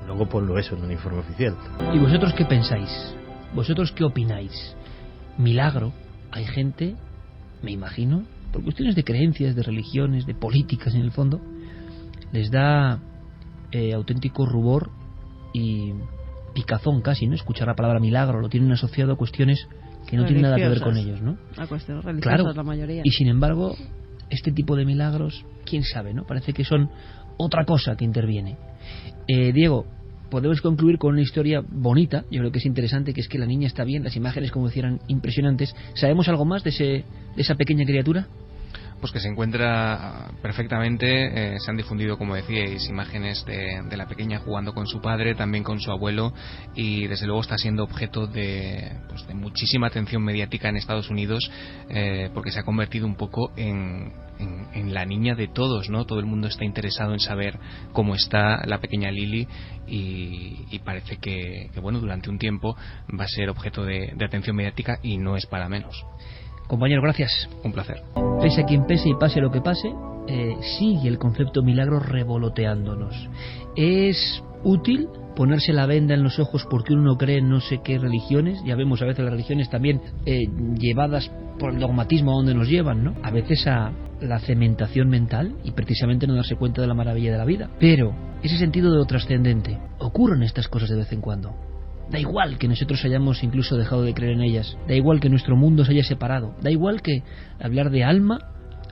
luego ponlo eso en un informe oficial. ¿Y vosotros qué pensáis? ¿Vosotros qué opináis? Milagro. Hay gente, me imagino, por cuestiones de creencias, de religiones, de políticas en el fondo, les da auténtico rubor y picazón casi, ¿no? Escuchar la palabra milagro, lo tienen asociado a cuestiones que no tienen nada que ver con ellos, ¿no? A cuestiones religiosas, claro, la mayoría. Y sin embargo, este tipo de milagros, quién sabe, ¿no? Parece que son otra cosa que interviene. Diego, podemos concluir con una historia bonita, yo creo que es interesante, que es que la niña está bien, las imágenes, como decía, eran impresionantes. ¿Sabemos algo más de esa pequeña criatura? Pues que se encuentra perfectamente. Se han difundido, como decíais, imágenes de la pequeña jugando con su padre, también con su abuelo, y desde luego está siendo objeto de muchísima atención mediática en Estados Unidos, porque se ha convertido un poco en la niña de todos, ¿no? Todo el mundo está interesado en saber cómo está la pequeña Lily, y parece que bueno, durante un tiempo va a ser objeto de atención mediática, y no es para menos. Compañero, gracias. Un placer. Pese a quien pese y pase lo que pase, sigue el concepto milagro revoloteándonos. Es útil ponerse la venda en los ojos porque uno no cree en no sé qué religiones. Ya vemos a veces las religiones también llevadas por el dogmatismo a donde nos llevan, ¿no? A veces a la cementación mental y precisamente no darse cuenta de la maravilla de la vida. Pero ese sentido de lo trascendente, ocurren estas cosas de vez en cuando. Da igual que nosotros hayamos incluso dejado de creer en ellas, da igual que nuestro mundo se haya separado, da igual que hablar de alma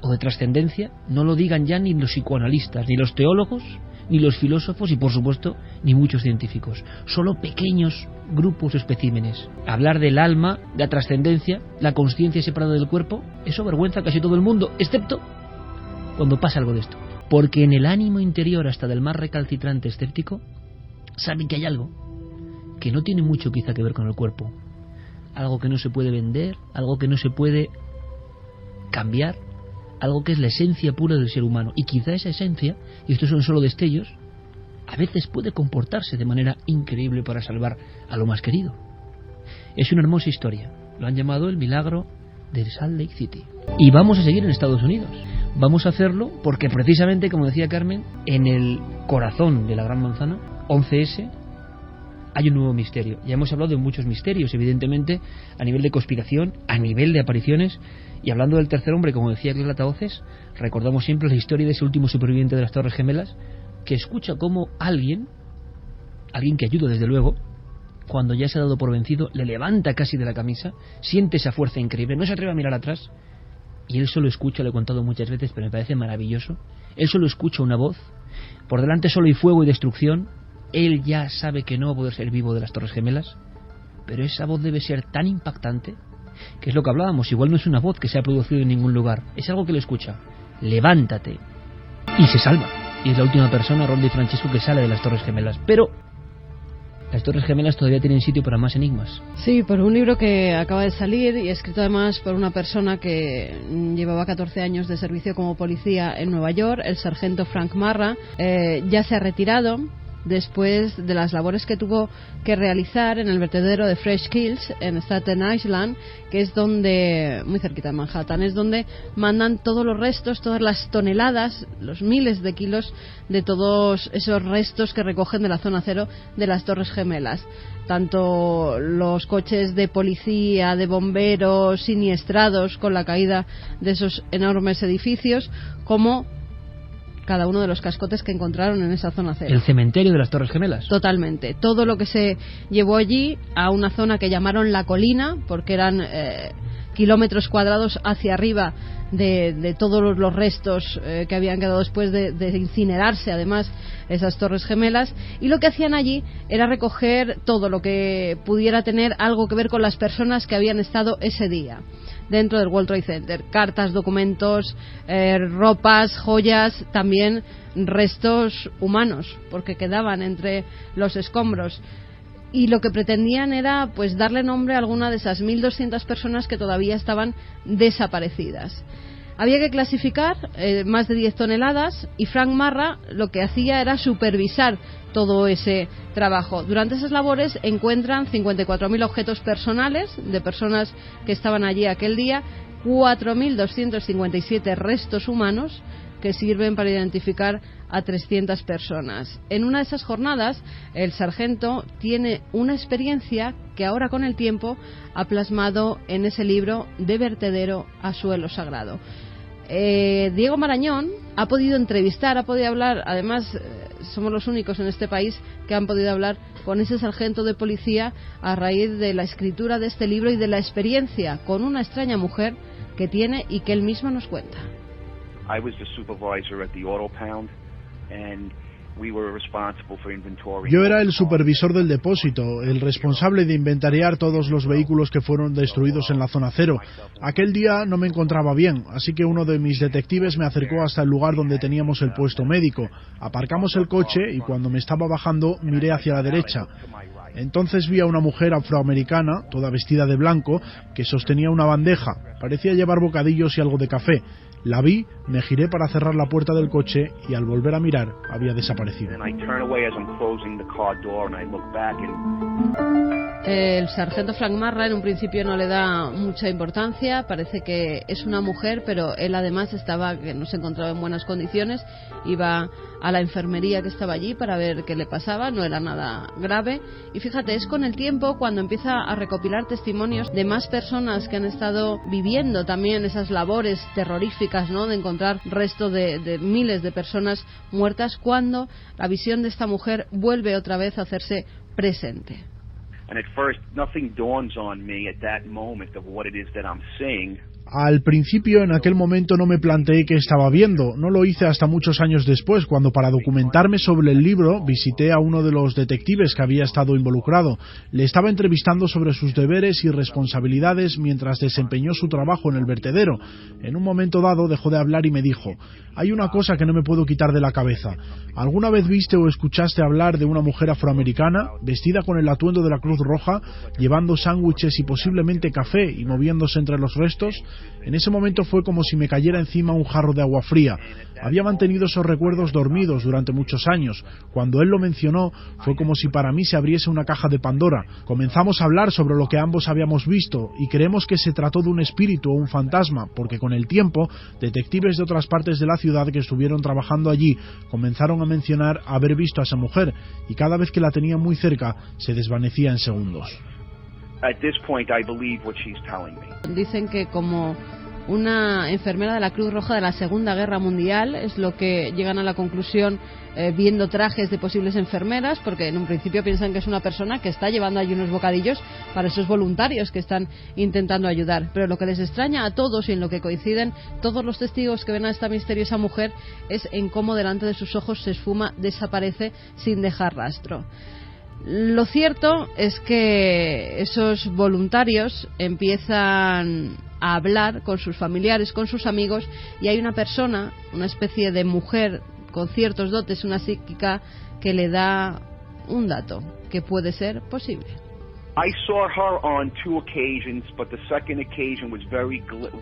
o de trascendencia no lo digan ya ni los psicoanalistas, ni los teólogos, ni los filósofos y por supuesto ni muchos científicos, solo pequeños grupos o especímenes. Hablar del alma, de la trascendencia, la consciencia separada del cuerpo, eso avergüenza a casi todo el mundo, excepto cuando pasa algo de esto, porque en el ánimo interior hasta del más recalcitrante escéptico saben que hay algo que no tiene mucho quizá que ver con el cuerpo, algo que no se puede vender, algo que no se puede cambiar, algo que es la esencia pura del ser humano, y quizá esa esencia, y estos son solo destellos, a veces puede comportarse de manera increíble para salvar a lo más querido. Es una hermosa historia, lo han llamado el milagro de Salt Lake City, y vamos a seguir en Estados Unidos. Vamos a hacerlo porque precisamente, como decía Carmen, en el corazón de la Gran Manzana, 11S, hay un nuevo misterio. Ya hemos hablado de muchos misterios, evidentemente, a nivel de conspiración, a nivel de apariciones, y hablando del tercer hombre, como decía Clara Tavoces, recordamos siempre la historia de ese último superviviente de las Torres Gemelas, que escucha cómo alguien que ayuda desde luego, cuando ya se ha dado por vencido, le levanta casi de la camisa, siente esa fuerza increíble, no se atreve a mirar atrás, y él solo escucha, lo he contado muchas veces, pero me parece maravilloso, él solo escucha una voz, por delante solo hay fuego y destrucción. Él ya sabe que no va a poder ser vivo de las Torres Gemelas, pero esa voz debe ser tan impactante que es lo que hablábamos, igual no es una voz que se ha producido en ningún lugar, es algo que le escucha. Levántate. Y se salva. Y es la última persona, Ron DiFrancesco, que sale de las Torres Gemelas. Pero las Torres Gemelas todavía tienen sitio para más enigmas. Sí, por un libro que acaba de salir y escrito además por una persona que llevaba 14 años de servicio como policía en Nueva York, el sargento Frank Marra. Ya se ha retirado después de las labores que tuvo que realizar en el vertedero de Fresh Kills en Staten Island, que es donde, muy cerquita de Manhattan, es donde mandan todos los restos, todas las toneladas, los miles de kilos de todos esos restos que recogen de la zona cero de las Torres Gemelas. Tanto los coches de policía, de bomberos siniestrados con la caída de esos enormes edificios, como cada uno de los cascotes que encontraron en esa zona cero. El cementerio de las Torres Gemelas. Totalmente. Todo lo que se llevó allí a una zona que llamaron La Colina, porque eran kilómetros cuadrados hacia arriba de todos los restos que habían quedado después de incinerarse, además, esas Torres Gemelas. Y lo que hacían allí era recoger todo lo que pudiera tener algo que ver con las personas que habían estado ese día dentro del World Trade Center. Cartas, documentos, ropas, joyas, también restos humanos, porque quedaban entre los escombros. Y lo que pretendían era pues darle nombre a alguna de esas 1.200 personas que todavía estaban desaparecidas. Había que clasificar más de 10 toneladas y Frank Marra lo que hacía era supervisar todo ese trabajo. Durante esas labores encuentran 54.000 objetos personales de personas que estaban allí aquel día, 4.257 restos humanos que sirven para identificar a 300 personas. En una de esas jornadas, el sargento tiene una experiencia que ahora con el tiempo ha plasmado en ese libro De vertedero a suelo sagrado. Diego Marañón ha podido entrevistar, ha podido hablar, además somos los únicos en este país que han podido hablar con ese sargento de policía a raíz de la escritura de este libro y de la experiencia con una extraña mujer que tiene y que él mismo nos cuenta. I was the supervisor at the auto pound and we were responsible for inventory. Yo era el supervisor del depósito, el responsable de inventariar todos los vehículos que fueron destruidos en la zona cero. Aquel día no me encontraba bien, así que uno de mis detectives me acercó hasta el lugar donde teníamos el puesto médico. Aparcamos el coche y cuando me estaba bajando miré hacia la derecha. Entonces vi a una mujer afroamericana, toda vestida de blanco, que sostenía una bandeja. Parecía llevar bocadillos y algo de café. La vi, me giré para cerrar la puerta del coche y al volver a mirar había desaparecido. El sargento Frank Marra en un principio no le da mucha importancia, parece que es una mujer, pero él además que no se encontraba en buenas condiciones, iba a la enfermería que estaba allí para ver qué le pasaba, no era nada grave. Y fíjate, es con el tiempo cuando empieza a recopilar testimonios de más personas que han estado viviendo también esas labores terroríficas, ¿no?, de encontrar restos de miles de personas muertas, cuando la visión de esta mujer vuelve otra vez a hacerse presente. And at first, nothing dawns on me at that moment of what it is that I'm seeing. Al principio, en aquel momento, no me planteé qué estaba viendo. No lo hice hasta muchos años después, cuando para documentarme sobre el libro visité a uno de los detectives que había estado involucrado. Le estaba entrevistando sobre sus deberes y responsabilidades mientras desempeñó su trabajo en el vertedero. En un momento dado dejó de hablar y me dijo: hay una cosa que no me puedo quitar de la cabeza. ¿Alguna vez viste o escuchaste hablar de una mujer afroamericana vestida con el atuendo de la Cruz Roja, llevando sándwiches y posiblemente café y moviéndose entre los restos? En ese momento fue como si me cayera encima un jarro de agua fría. Había mantenido esos recuerdos dormidos durante muchos años. Cuando él lo mencionó, fue como si para mí se abriese una caja de Pandora. Comenzamos a hablar sobre lo que ambos habíamos visto y creemos que se trató de un espíritu o un fantasma, porque con el tiempo, detectives de otras partes de la ciudad que estuvieron trabajando allí comenzaron a mencionar haber visto a esa mujer, y cada vez que la tenían muy cerca, se desvanecía en segundos. At this point, I believe what she's telling me. Dicen que como una enfermera de la Cruz Roja de la Segunda Guerra Mundial, es lo que llegan a la conclusión viendo trajes de posibles enfermeras, porque en un principio piensan que es una persona que está llevando allí unos bocadillos para esos voluntarios que están intentando ayudar. Pero lo que les extraña a todos y en lo que coinciden todos los testigos que ven a esta misteriosa mujer es en cómo delante de sus ojos se esfuma, desaparece sin dejar rastro. Lo cierto es que esos voluntarios empiezan a hablar con sus familiares, con sus amigos, y hay una persona, una especie de mujer con ciertos dotes, una psíquica, que le da un dato que puede ser posible.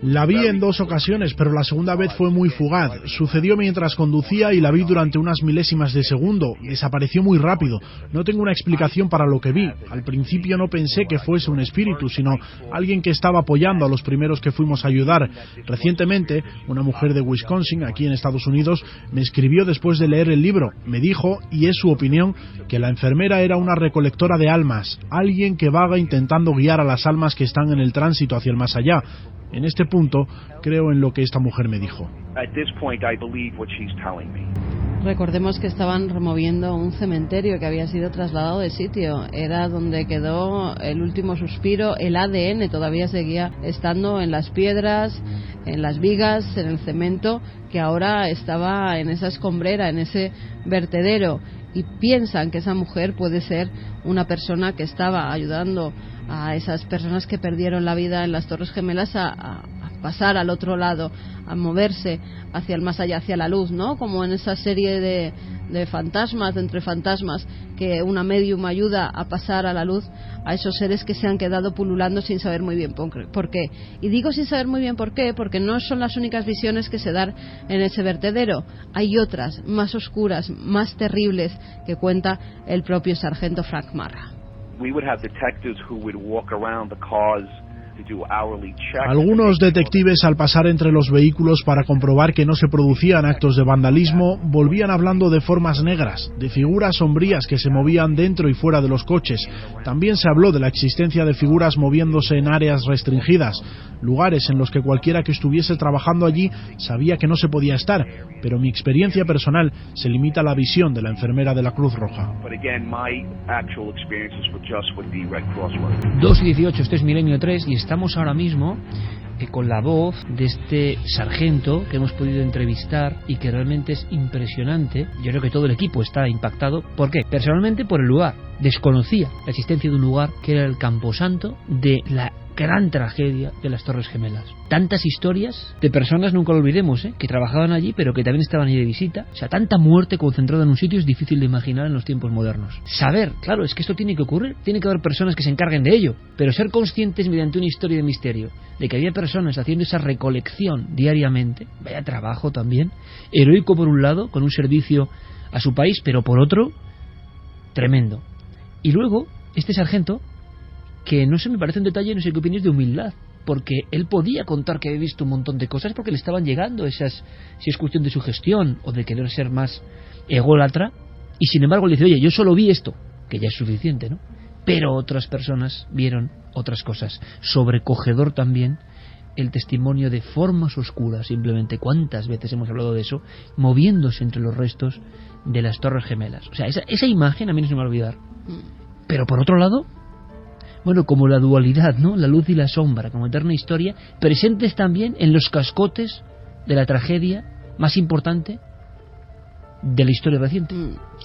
La vi en 2 ocasiones, pero la segunda vez fue muy fugaz. Sucedió mientras conducía y la vi durante unas milésimas de segundo. Desapareció muy rápido. No tengo una explicación para lo que vi. Al principio no pensé que fuese un espíritu, sino alguien que estaba apoyando a los primeros que fuimos a ayudar. Recientemente, una mujer de Wisconsin, aquí en Estados Unidos, me escribió después de leer el libro. Me dijo, y es su opinión, que la enfermera era una recolectora de almas, alguien que vaga intentando guiar a las almas que están en el tránsito hacia el más allá. En este punto, creo en lo que esta mujer me dijo. Recordemos que estaban removiendo un cementerio que había sido trasladado de sitio. Era donde quedó el último suspiro. El ADN todavía seguía estando en las piedras, en las vigas, en el cemento, que ahora estaba en esa escombrera, en ese vertedero. Y piensan que esa mujer puede ser una persona que estaba ayudando a esas personas que perdieron la vida en las Torres Gemelas a pasar al otro lado, a moverse hacia el más allá, hacia la luz, ¿no? Como en esa serie de fantasmas, de entre fantasmas, que una medium ayuda a pasar a la luz a esos seres que se han quedado pululando sin saber muy bien por qué. Y digo sin saber muy bien por qué, porque no son las únicas visiones que se dan en ese vertedero. Hay otras, más oscuras, más terribles, que cuenta el propio sargento Frank Marra. Algunos detectives, al pasar entre los vehículos para comprobar que no se producían actos de vandalismo, volvían hablando de formas negras, de figuras sombrías que se movían dentro y fuera de los coches. También se habló de la existencia de figuras moviéndose en áreas restringidas, lugares en los que cualquiera que estuviese trabajando allí sabía que no se podía estar, pero mi experiencia personal se limita a la visión de la enfermera de la Cruz Roja. 2:18, este es Milenio 3 y estamos ahora mismo con la voz de este sargento que hemos podido entrevistar y que realmente es impresionante. Yo creo que todo el equipo está impactado. ¿Por qué? Personalmente por el lugar. Desconocía la existencia de un lugar que era el camposanto de la gran tragedia de las Torres Gemelas. Tantas historias de personas, nunca lo olvidemos, que trabajaban allí pero que también estaban allí de visita. O sea, tanta muerte concentrada en un sitio es difícil de imaginar en los tiempos modernos. Saber, claro, es que esto tiene que ocurrir, tiene que haber personas que se encarguen de ello, pero ser conscientes mediante una historia de misterio de que había personas haciendo esa recolección diariamente, vaya trabajo también, heroico por un lado, con un servicio a su país, pero por otro, tremendo. Y luego, este sargento, que no sé, me parece un detalle, no sé qué opinas, de humildad, porque él podía contar que había visto un montón de cosas porque le estaban llegando esas, si es cuestión de sugestión o de querer ser más ególatra, y sin embargo le dice, oye, yo solo vi esto, que ya es suficiente, ¿no? Pero otras personas vieron otras cosas. Sobrecogedor también el testimonio de formas oscuras, simplemente cuántas veces hemos hablado de eso, moviéndose entre los restos de las Torres Gemelas. O sea, esa imagen a mí no se me va a olvidar. Pero por otro lado, bueno, como la dualidad, ¿no? La luz y la sombra, como eterna historia, presentes también en los cascotes de la tragedia más importante de la historia reciente.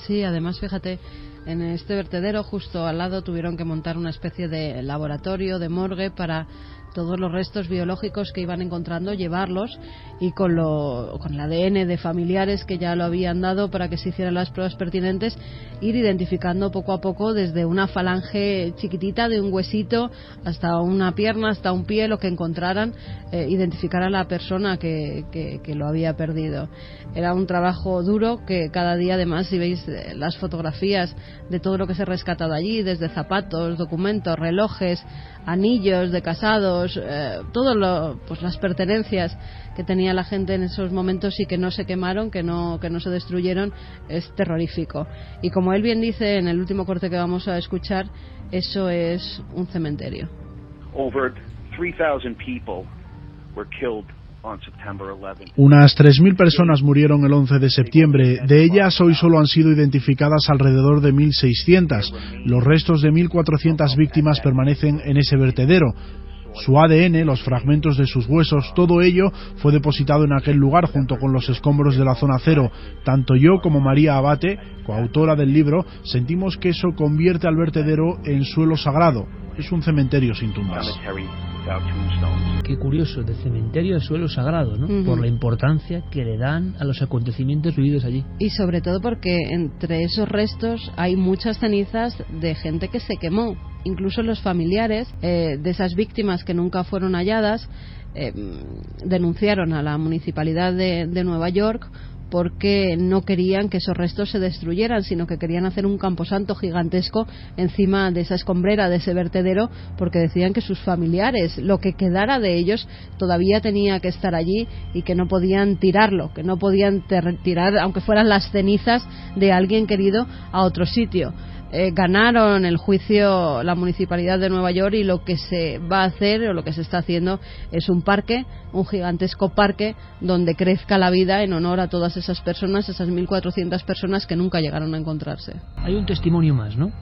Sí, además, fíjate, en este vertedero justo al lado tuvieron que montar una especie de laboratorio, de morgue, para todos los restos biológicos que iban encontrando, llevarlos, y con el ADN de familiares que ya lo habían dado para que se hicieran las pruebas pertinentes, ir identificando poco a poco desde una falange chiquitita de un huesito hasta una pierna, hasta un pie, lo que encontraran, identificar a la persona que lo había perdido. Era un trabajo duro que cada día, además, si veis las fotografías de todo lo que se ha rescatado allí, desde zapatos, documentos, relojes, anillos de casados, pues las pertenencias que tenía la gente en esos momentos y que no se quemaron, que no se destruyeron, es terrorífico. Y como él bien dice en el último corte que vamos a escuchar, eso es un cementerio. Over 3,000 people were killed. Unas 3.000 personas murieron el 11 de septiembre. De ellas, hoy solo han sido identificadas alrededor de 1.600. Los restos de 1.400 víctimas permanecen en ese vertedero. Su ADN, los fragmentos de sus huesos, todo ello fue depositado en aquel lugar junto con los escombros de la zona cero. Tanto yo como María Abate, coautora del libro, sentimos que eso convierte al vertedero en suelo sagrado. Es un cementerio sin tumbas. Qué curioso, de cementerio a suelo sagrado, ¿no? Por la importancia que le dan a los acontecimientos vividos allí. Y sobre todo porque entre esos restos hay muchas cenizas de gente que se quemó. Incluso los familiares de esas víctimas que nunca fueron halladas denunciaron a la municipalidad de Nueva York porque no querían que esos restos se destruyeran, sino que querían hacer un camposanto gigantesco encima de esa escombrera, de ese vertedero, porque decían que sus familiares, lo que quedara de ellos, todavía tenía que estar allí y que no podían tirarlo, que no podían tirar, aunque fueran las cenizas de alguien querido, a otro sitio. Ganaron el juicio la Municipalidad de Nueva York y lo que se va a hacer o lo que se está haciendo es un parque, un gigantesco parque donde crezca la vida en honor a todas esas personas, esas 1.400 personas que nunca llegaron a encontrarse. Hay un testimonio más, ¿no?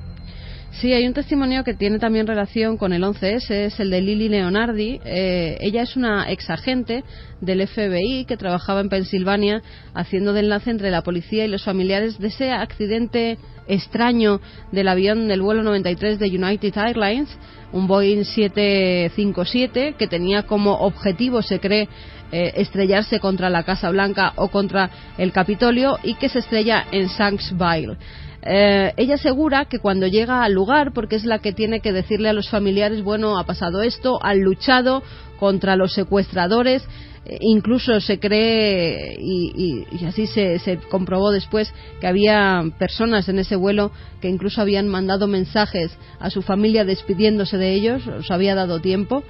Sí, hay un testimonio que tiene también relación con el 11S, es el de Lily Leonardi. Ella es una exagente del FBI que trabajaba en Pensilvania haciendo de enlace entre la policía y los familiares de ese accidente extraño del avión del vuelo 93 de United Airlines, un Boeing 757 que tenía como objetivo, se cree, estrellarse contra la Casa Blanca o contra el Capitolio y que se estrella en Shanksville. Ella asegura que cuando llega al lugar, porque es la que tiene que decirle a los familiares, bueno, ha pasado esto, han luchado contra los secuestradores, incluso se cree, y así se comprobó después, que había personas en ese vuelo que incluso habían mandado mensajes a su familia despidiéndose de ellos, os había dado tiempo.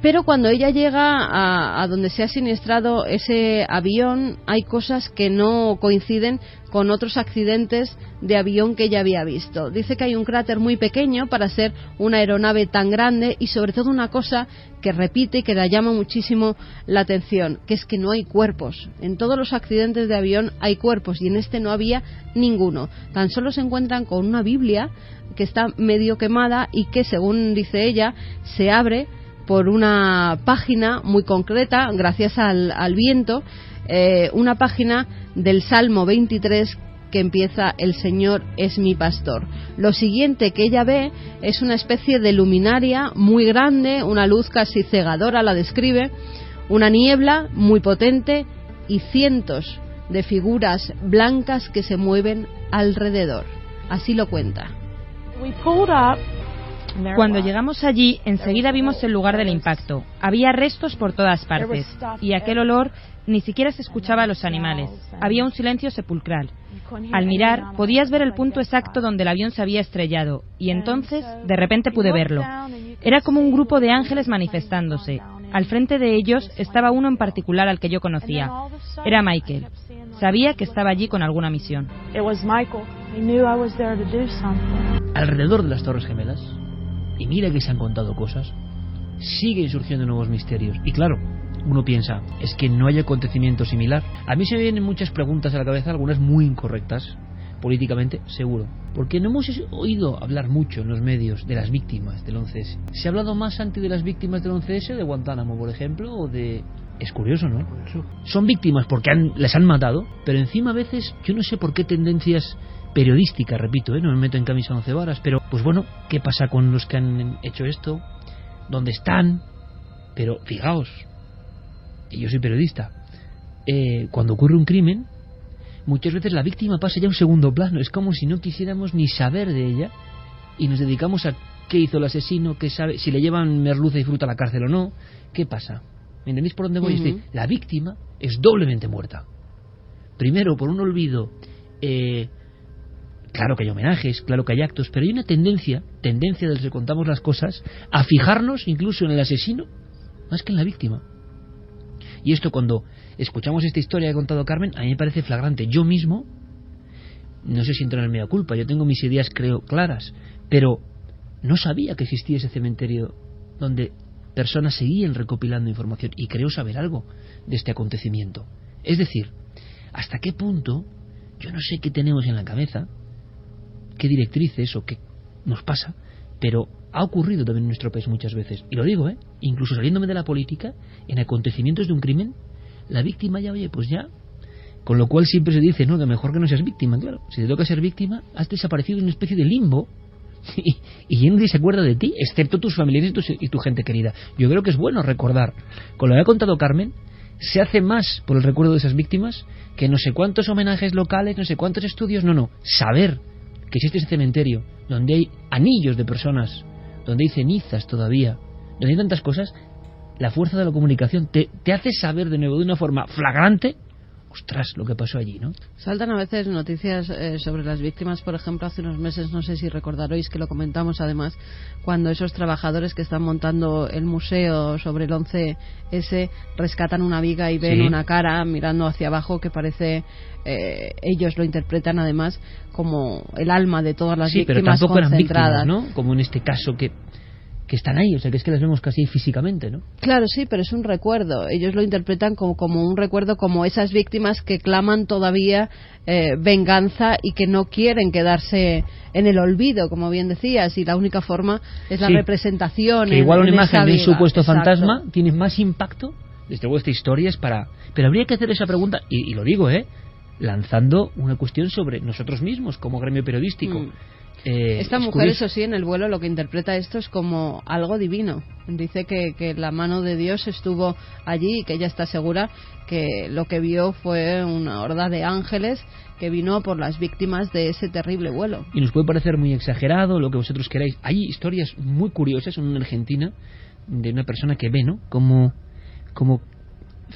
Pero cuando ella llega a donde se ha siniestrado ese avión, hay cosas que no coinciden con otros accidentes de avión que ella había visto. Dice que hay un cráter muy pequeño para ser una aeronave tan grande y sobre todo una cosa que repite y que la llama muchísimo la atención, que es que no hay cuerpos. En todos los accidentes de avión hay cuerpos y en este no había ninguno. Tan solo se encuentran con una Biblia que está medio quemada y que, según dice ella, se abre por una página muy concreta, gracias al viento, una página del Salmo 23 que empieza: el Señor es mi pastor. Lo siguiente que ella ve es una especie de luminaria muy grande, una luz casi cegadora, la describe, una niebla muy potente y cientos de figuras blancas que se mueven alrededor. Así lo cuenta. Cuando llegamos allí, enseguida vimos el lugar del impacto. Había restos por todas partes, y aquel olor ni siquiera se escuchaba a los animales. Había un silencio sepulcral. Al mirar, podías ver el punto exacto donde el avión se había estrellado, y entonces, de repente pude verlo. Era como un grupo de ángeles manifestándose. Al frente de ellos estaba uno en particular al que yo conocía. Era Michael. Sabía que estaba allí con alguna misión. Alrededor de las Torres Gemelas, y mira que se han contado cosas, siguen surgiendo nuevos misterios. Y claro, uno piensa, es que no hay acontecimiento similar. A mí se me vienen muchas preguntas a la cabeza, algunas muy incorrectas, políticamente, seguro. Porque no hemos oído hablar mucho en los medios de las víctimas del 11S. Se ha hablado más antes de las víctimas del 11S, de Guantánamo, por ejemplo, o de... Es curioso, ¿no? Son víctimas porque les han matado, pero encima a veces, yo no sé por qué tendencias periodísticas, repito, no me meto en camisa 11 varas, pero pues bueno, ¿qué pasa con los que han hecho esto? ¿Dónde están? Pero fijaos, yo soy periodista, cuando ocurre un crimen, muchas veces la víctima pasa ya a un segundo plano. Es como si no quisiéramos ni saber de ella y nos dedicamos a qué hizo el asesino, qué sabe, si le llevan merluza y fruta a la cárcel o no. ¿Qué pasa? ¿Me entendéis por dónde voy? Es decir, la víctima es doblemente muerta. Primero, por un olvido. Claro que hay homenajes, claro que hay actos, pero hay una tendencia de los que contamos las cosas, a fijarnos incluso en el asesino más que en la víctima. Y esto, cuando escuchamos esta historia que ha contado Carmen, a mí me parece flagrante. Yo mismo, no sé si entro en el mea culpa, yo tengo mis ideas, creo, claras, pero no sabía que existía ese cementerio donde personas seguían recopilando información, y creo saber algo de este acontecimiento. Es decir, hasta qué punto, yo no sé qué tenemos en la cabeza, qué directrices o qué nos pasa, pero ha ocurrido también en nuestro país muchas veces. Y lo digo, incluso saliéndome de la política, en acontecimientos de un crimen, la víctima ya, oye, pues ya. Con lo cual siempre se dice, no, que mejor que no seas víctima, claro. Si te toca ser víctima, has desaparecido en una especie de limbo y nadie se acuerda de ti, excepto tus familiares y tu gente querida. Yo creo que es bueno recordar. Con lo que ha contado Carmen, se hace más por el recuerdo de esas víctimas que no sé cuántos homenajes locales, no sé cuántos estudios, no. Saber que existe ese cementerio donde hay anillos de personas, donde hay cenizas todavía, donde hay tantas cosas, la fuerza de la comunicación te hace saber de nuevo de una forma flagrante, ostras, lo que pasó allí, ¿no? Saltan a veces noticias sobre las víctimas. Por ejemplo, hace unos meses, no sé si recordaréis que lo comentamos además, cuando esos trabajadores que están montando el museo sobre el 11S rescatan una viga y ven una cara mirando hacia abajo que parece, ellos lo interpretan además como el alma de todas las víctimas, pero tampoco concentradas, eran víctimas, ¿no? Como en este caso que están ahí, o sea, que es que las vemos casi físicamente, ¿no? Claro, sí, pero es un recuerdo. Ellos lo interpretan como un recuerdo, como esas víctimas que claman todavía venganza y que no quieren quedarse en el olvido, como bien decías, y la única forma es la representación. Que igual una imagen de un supuesto Exacto. fantasma tiene más impacto. Desde luego esta historia es para... Pero habría que hacer esa pregunta, y lo digo, lanzando una cuestión sobre nosotros mismos como gremio periodístico. Esta mujer, eso sí, en el vuelo lo que interpreta esto es como algo divino. Dice que la mano de Dios estuvo allí y que ella está segura que lo que vio fue una horda de ángeles que vino por las víctimas de ese terrible vuelo. Y nos puede parecer muy exagerado, lo que vosotros queráis. Hay historias muy curiosas en Argentina de una persona que ve, ¿no?, como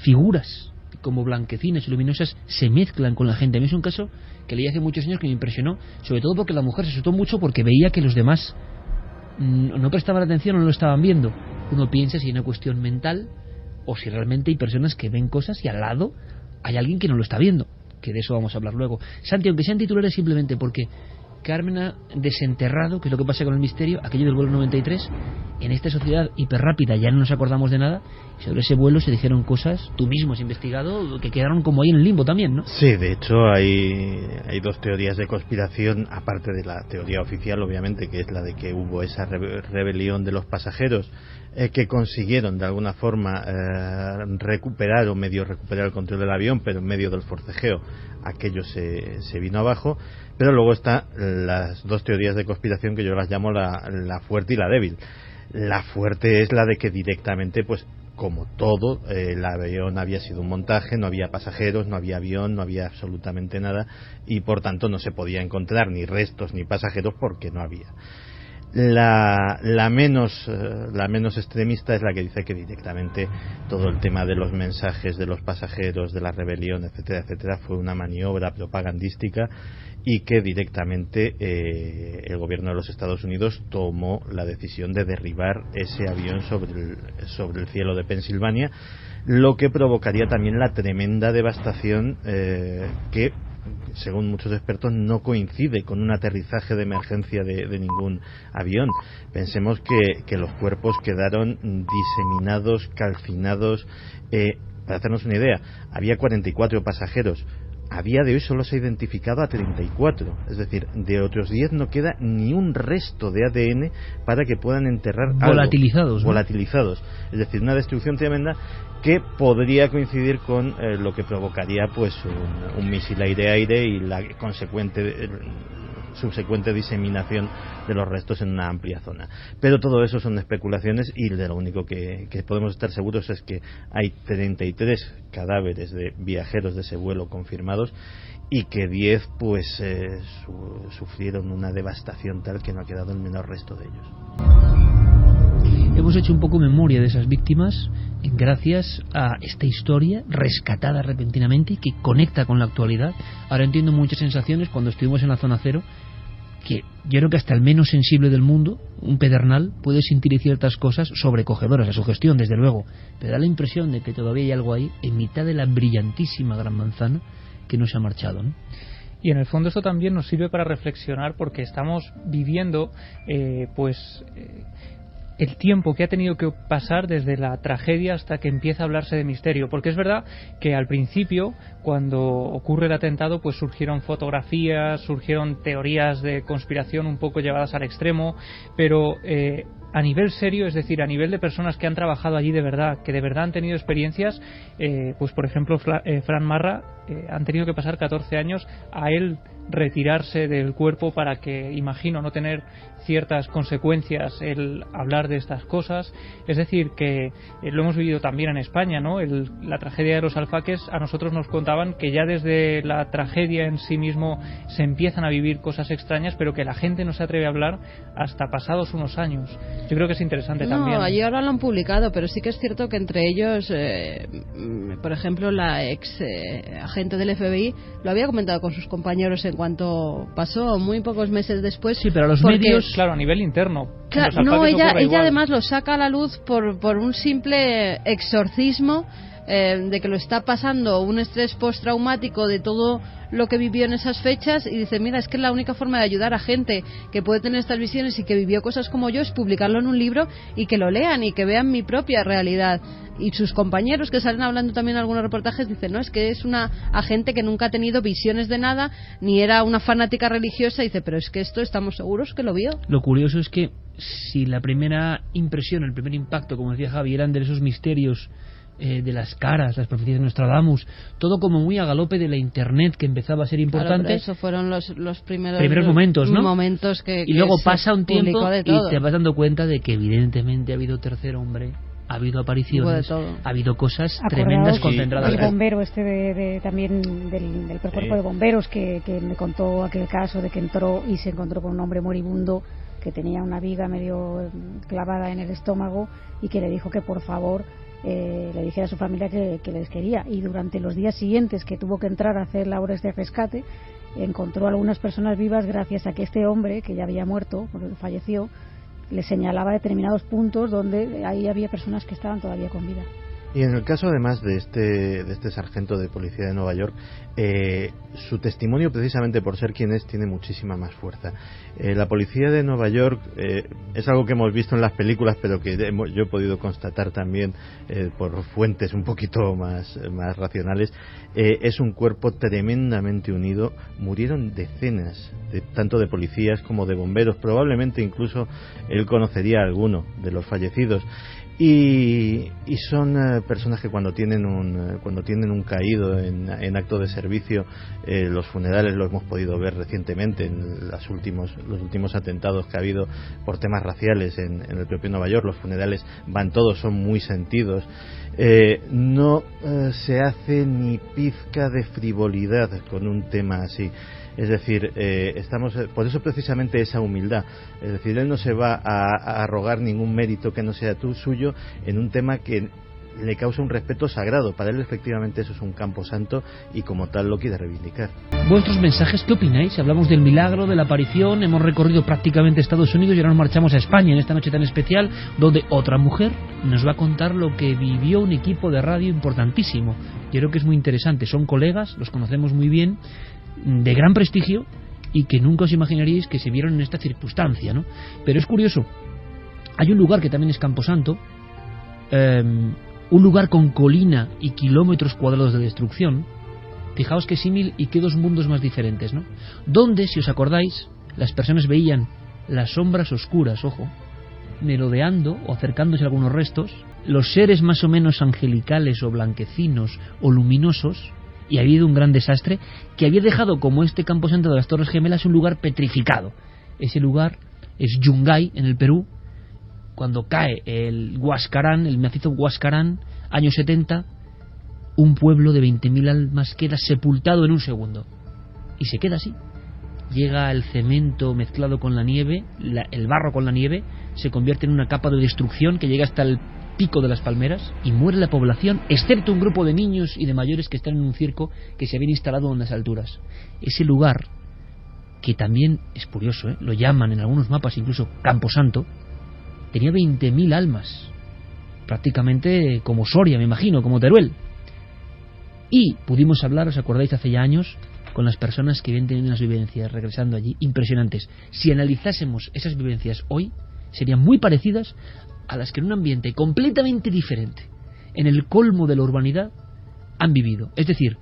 figuras, como blanquecinas y luminosas se mezclan con la gente. A mí es un caso que leí hace muchos años que me impresionó, sobre todo porque la mujer se asustó mucho porque veía que los demás no prestaban atención o no lo estaban viendo. Uno piensa si hay una cuestión mental o si realmente hay personas que ven cosas y al lado hay alguien que no lo está viendo, que de eso vamos a hablar luego. Santi, aunque sean titulares, simplemente porque Carmen ha desenterrado, que es lo que pasa con el misterio, aquello del vuelo 93. En esta sociedad hiperrápida ya no nos acordamos de nada. Y sobre ese vuelo se dijeron cosas, tú mismo has investigado, que quedaron como ahí en el limbo también, ¿no? Sí, de hecho hay dos teorías de conspiración, aparte de la teoría oficial, obviamente, que es la de que hubo esa rebelión de los pasajeros que consiguieron de alguna forma recuperar o medio recuperar el control del avión, pero en medio del forcejeo aquello se vino abajo. Pero luego están las dos teorías de conspiración que yo las llamo la fuerte y la débil. La fuerte es la de que directamente, pues como todo, el avión había sido un montaje, no había pasajeros, no había avión, no había absolutamente nada y por tanto no se podía encontrar ni restos ni pasajeros porque no había. La menos extremista es la que dice que directamente todo el tema de los mensajes de los pasajeros, de la rebelión, etcétera, etcétera, fue una maniobra propagandística y que directamente el gobierno de los Estados Unidos tomó la decisión de derribar ese avión sobre el cielo de Pensilvania, lo que provocaría también la tremenda devastación que, según muchos expertos, no coincide con un aterrizaje de emergencia de ningún avión. Pensemos que los cuerpos quedaron diseminados, calcinados. Para hacernos una idea, había 44 pasajeros. A día de hoy solo se ha identificado a 34, es decir, de otros 10 no queda ni un resto de ADN para que puedan enterrar volatilizados, algo. Volatilizados, es decir, una destrucción tremenda que podría coincidir con lo que provocaría pues un misil aire-aire y la subsecuente diseminación de los restos en una amplia zona. Pero todo eso son especulaciones y de lo único que podemos estar seguros es que hay 33 cadáveres de viajeros de ese vuelo confirmados y que 10 pues sufrieron una devastación tal que no ha quedado el menor resto de ellos. Hemos hecho un poco memoria de esas víctimas gracias a esta historia rescatada repentinamente y que conecta con la actualidad. Ahora entiendo muchas sensaciones cuando estuvimos en la zona cero, que yo creo que hasta el menos sensible del mundo, un pedernal, puede sentir ciertas cosas sobrecogedoras, a su gestión, desde luego, pero da la impresión de que todavía hay algo ahí en mitad de la brillantísima Gran Manzana que no se ha marchado, ¿no? Y en el fondo esto también nos sirve para reflexionar porque estamos viviendo el tiempo que ha tenido que pasar desde la tragedia hasta que empieza a hablarse de misterio, porque es verdad que al principio, cuando ocurre el atentado, pues surgieron fotografías, surgieron teorías de conspiración un poco llevadas al extremo, pero a nivel serio, es decir, a nivel de personas que han trabajado allí de verdad, que de verdad han tenido experiencias, pues por ejemplo Fran Marra, han tenido que pasar 14 años a él retirarse del cuerpo para que, imagino, no tener ciertas consecuencias el hablar de estas cosas. Es decir, que lo hemos vivido también en España, ¿no? La tragedia de los Alfaques, a nosotros nos contaban que ya desde la tragedia en sí mismo se empiezan a vivir cosas extrañas, pero que la gente no se atreve a hablar hasta pasados unos años. Yo creo que es interesante también. No, allí ahora lo han publicado, pero sí que es cierto que entre ellos, por ejemplo, la ex agente del FBI lo había comentado con sus compañeros en cuanto pasó, muy pocos meses después. Sí, pero a los medios, claro, a nivel interno. Claro, no, ella además lo saca a la luz por un simple exorcismo de que lo está pasando, un estrés postraumático de todo lo que vivió en esas fechas, y dice, mira, es que la única forma de ayudar a gente que puede tener estas visiones y que vivió cosas como yo es publicarlo en un libro y que lo lean y que vean mi propia realidad. Y sus compañeros que salen hablando también en algunos reportajes dicen, no, es que es una agente que nunca ha tenido visiones de nada, ni era una fanática religiosa, y dice, pero es que esto estamos seguros que lo vio. Lo curioso es que si la primera impresión, el primer impacto, como decía Javi, eran de esos misterios de las caras, las profecías de Nostradamus, todo como muy a galope de la internet que empezaba a ser importante. Claro, eso fueron los primeros momentos, ¿no? Momentos que y luego pasa un tiempo y te vas dando cuenta de que evidentemente ha habido tercer hombre, ha habido apariciones, ha habido cosas tremendas concentradas. El bombero también del cuerpo de bomberos que me contó aquel caso de que entró y se encontró con un hombre moribundo que tenía una viga medio clavada en el estómago y que le dijo que por favor le dijera a su familia que les quería, y durante los días siguientes que tuvo que entrar a hacer labores de rescate encontró a algunas personas vivas gracias a que este hombre, que ya había muerto, falleció, le señalaba determinados puntos donde ahí había personas que estaban todavía con vida. Y en el caso además de este sargento de policía de Nueva York, su testimonio, precisamente por ser quien es, tiene muchísima más fuerza. La policía de Nueva York es algo que hemos visto en las películas, pero que yo he podido constatar también por fuentes un poquito más racionales. Es un cuerpo tremendamente unido. Murieron decenas tanto de policías como de bomberos. Probablemente incluso él conocería a alguno de los fallecidos. Y son personas que cuando tienen un caído en acto de servicio, los funerales lo hemos podido ver recientemente en los últimos atentados que ha habido por temas raciales en el propio Nueva York. Los funerales son muy sentidos. No se hace ni pizca de frivolidad con un tema así. Es decir, por eso precisamente esa humildad. Es decir, él no se va a arrogar ningún mérito que no sea suyo en un tema que le causa un respeto sagrado. Para él, efectivamente, eso es un campo santo y como tal lo quiere reivindicar. ¿Vuestros mensajes qué opináis? Hablamos del milagro, de la aparición, hemos recorrido prácticamente Estados Unidos y ahora nos marchamos a España en esta noche tan especial, donde otra mujer nos va a contar lo que vivió un equipo de radio importantísimo. Yo creo que es muy interesante. Son colegas, los conocemos muy bien, de gran prestigio, y que nunca os imaginaríais que se vieron en esta circunstancia, ¿no? Pero es curioso, hay un lugar que también es Camposanto, un lugar con colina y kilómetros cuadrados de destrucción. Fijaos qué símil y qué dos mundos más diferentes, ¿no? Donde, si os acordáis, las personas veían las sombras oscuras, ojo, merodeando o acercándose a algunos restos, los seres más o menos angelicales o blanquecinos o luminosos, y ha habido un gran desastre que había dejado, como este Camposanto de las Torres Gemelas, un lugar petrificado. Ese lugar es Yungay, en el Perú. Cuando cae el Huascarán, el macizo Huascarán, años 70, un pueblo de 20.000 almas queda sepultado en un segundo. Y se queda así. Llega el cemento mezclado con la nieve, el barro con la nieve, se convierte en una capa de destrucción que llega hasta el pico de las palmeras y muere la población, excepto un grupo de niños y de mayores que están en un circo que se habían instalado en las alturas. Ese lugar, que también es curioso, lo llaman en algunos mapas incluso Camposanto, tenía 20.000 almas, prácticamente como Soria, me imagino, como Teruel. Y pudimos hablar, ¿os acordáis?, hace ya años, con las personas que habían tenido unas vivencias regresando allí impresionantes. Si analizásemos esas vivencias hoy, serían muy parecidas a las que en un ambiente completamente diferente, en el colmo de la urbanidad, han vivido. Es decir,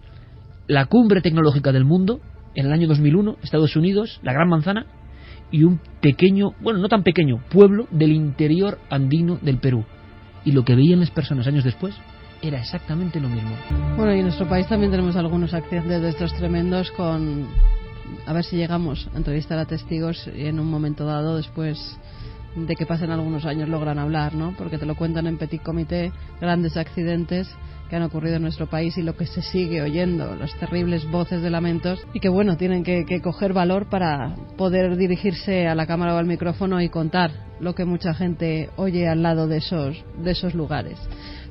la cumbre tecnológica del mundo, en el año 2001, Estados Unidos, la Gran Manzana, y un pequeño, bueno, no tan pequeño, pueblo del interior andino del Perú. Y lo que veían las personas años después era exactamente lo mismo. Bueno, y en nuestro país también tenemos algunos accidentes de estos tremendos con... A ver si llegamos a entrevistar a testigos y en un momento dado, después de que pasen algunos años, logran hablar, ¿no? Porque te lo cuentan en petit comité, grandes accidentes que han ocurrido en nuestro país y lo que se sigue oyendo, las terribles voces de lamentos, y que bueno, tienen que coger valor para poder dirigirse a la cámara o al micrófono y contar lo que mucha gente oye al lado de esos lugares.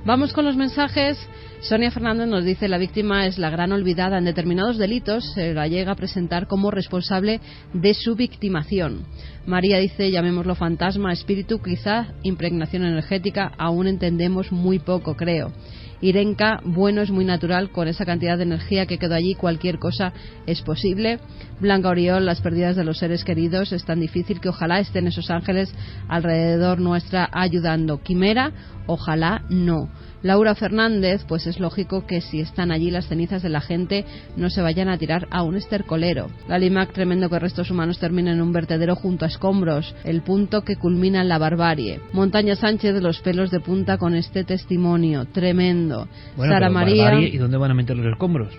Vamos con los mensajes. Sonia Fernández nos dice: la víctima es la gran olvidada. En determinados delitos se la llega a presentar como responsable de su victimación. María dice: llamémoslo fantasma, espíritu, quizá impregnación energética, aún entendemos muy poco, creo. Irenka: bueno, es muy natural, con esa cantidad de energía que quedó allí, cualquier cosa es posible. Blanca Oriol: las pérdidas de los seres queridos es tan difícil que ojalá estén esos ángeles alrededor nuestra ayudando. Quimera: ojalá no. Laura Fernández: pues es lógico que si están allí las cenizas de la gente no se vayan a tirar a un estercolero. Lalimac: tremendo que restos humanos terminen en un vertedero junto a escombros, el punto que culmina en la barbarie. Montaña Sánchez: los pelos de punta con este testimonio, tremendo. Bueno, Sara María: barbarie, ¿y dónde van a meter los escombros?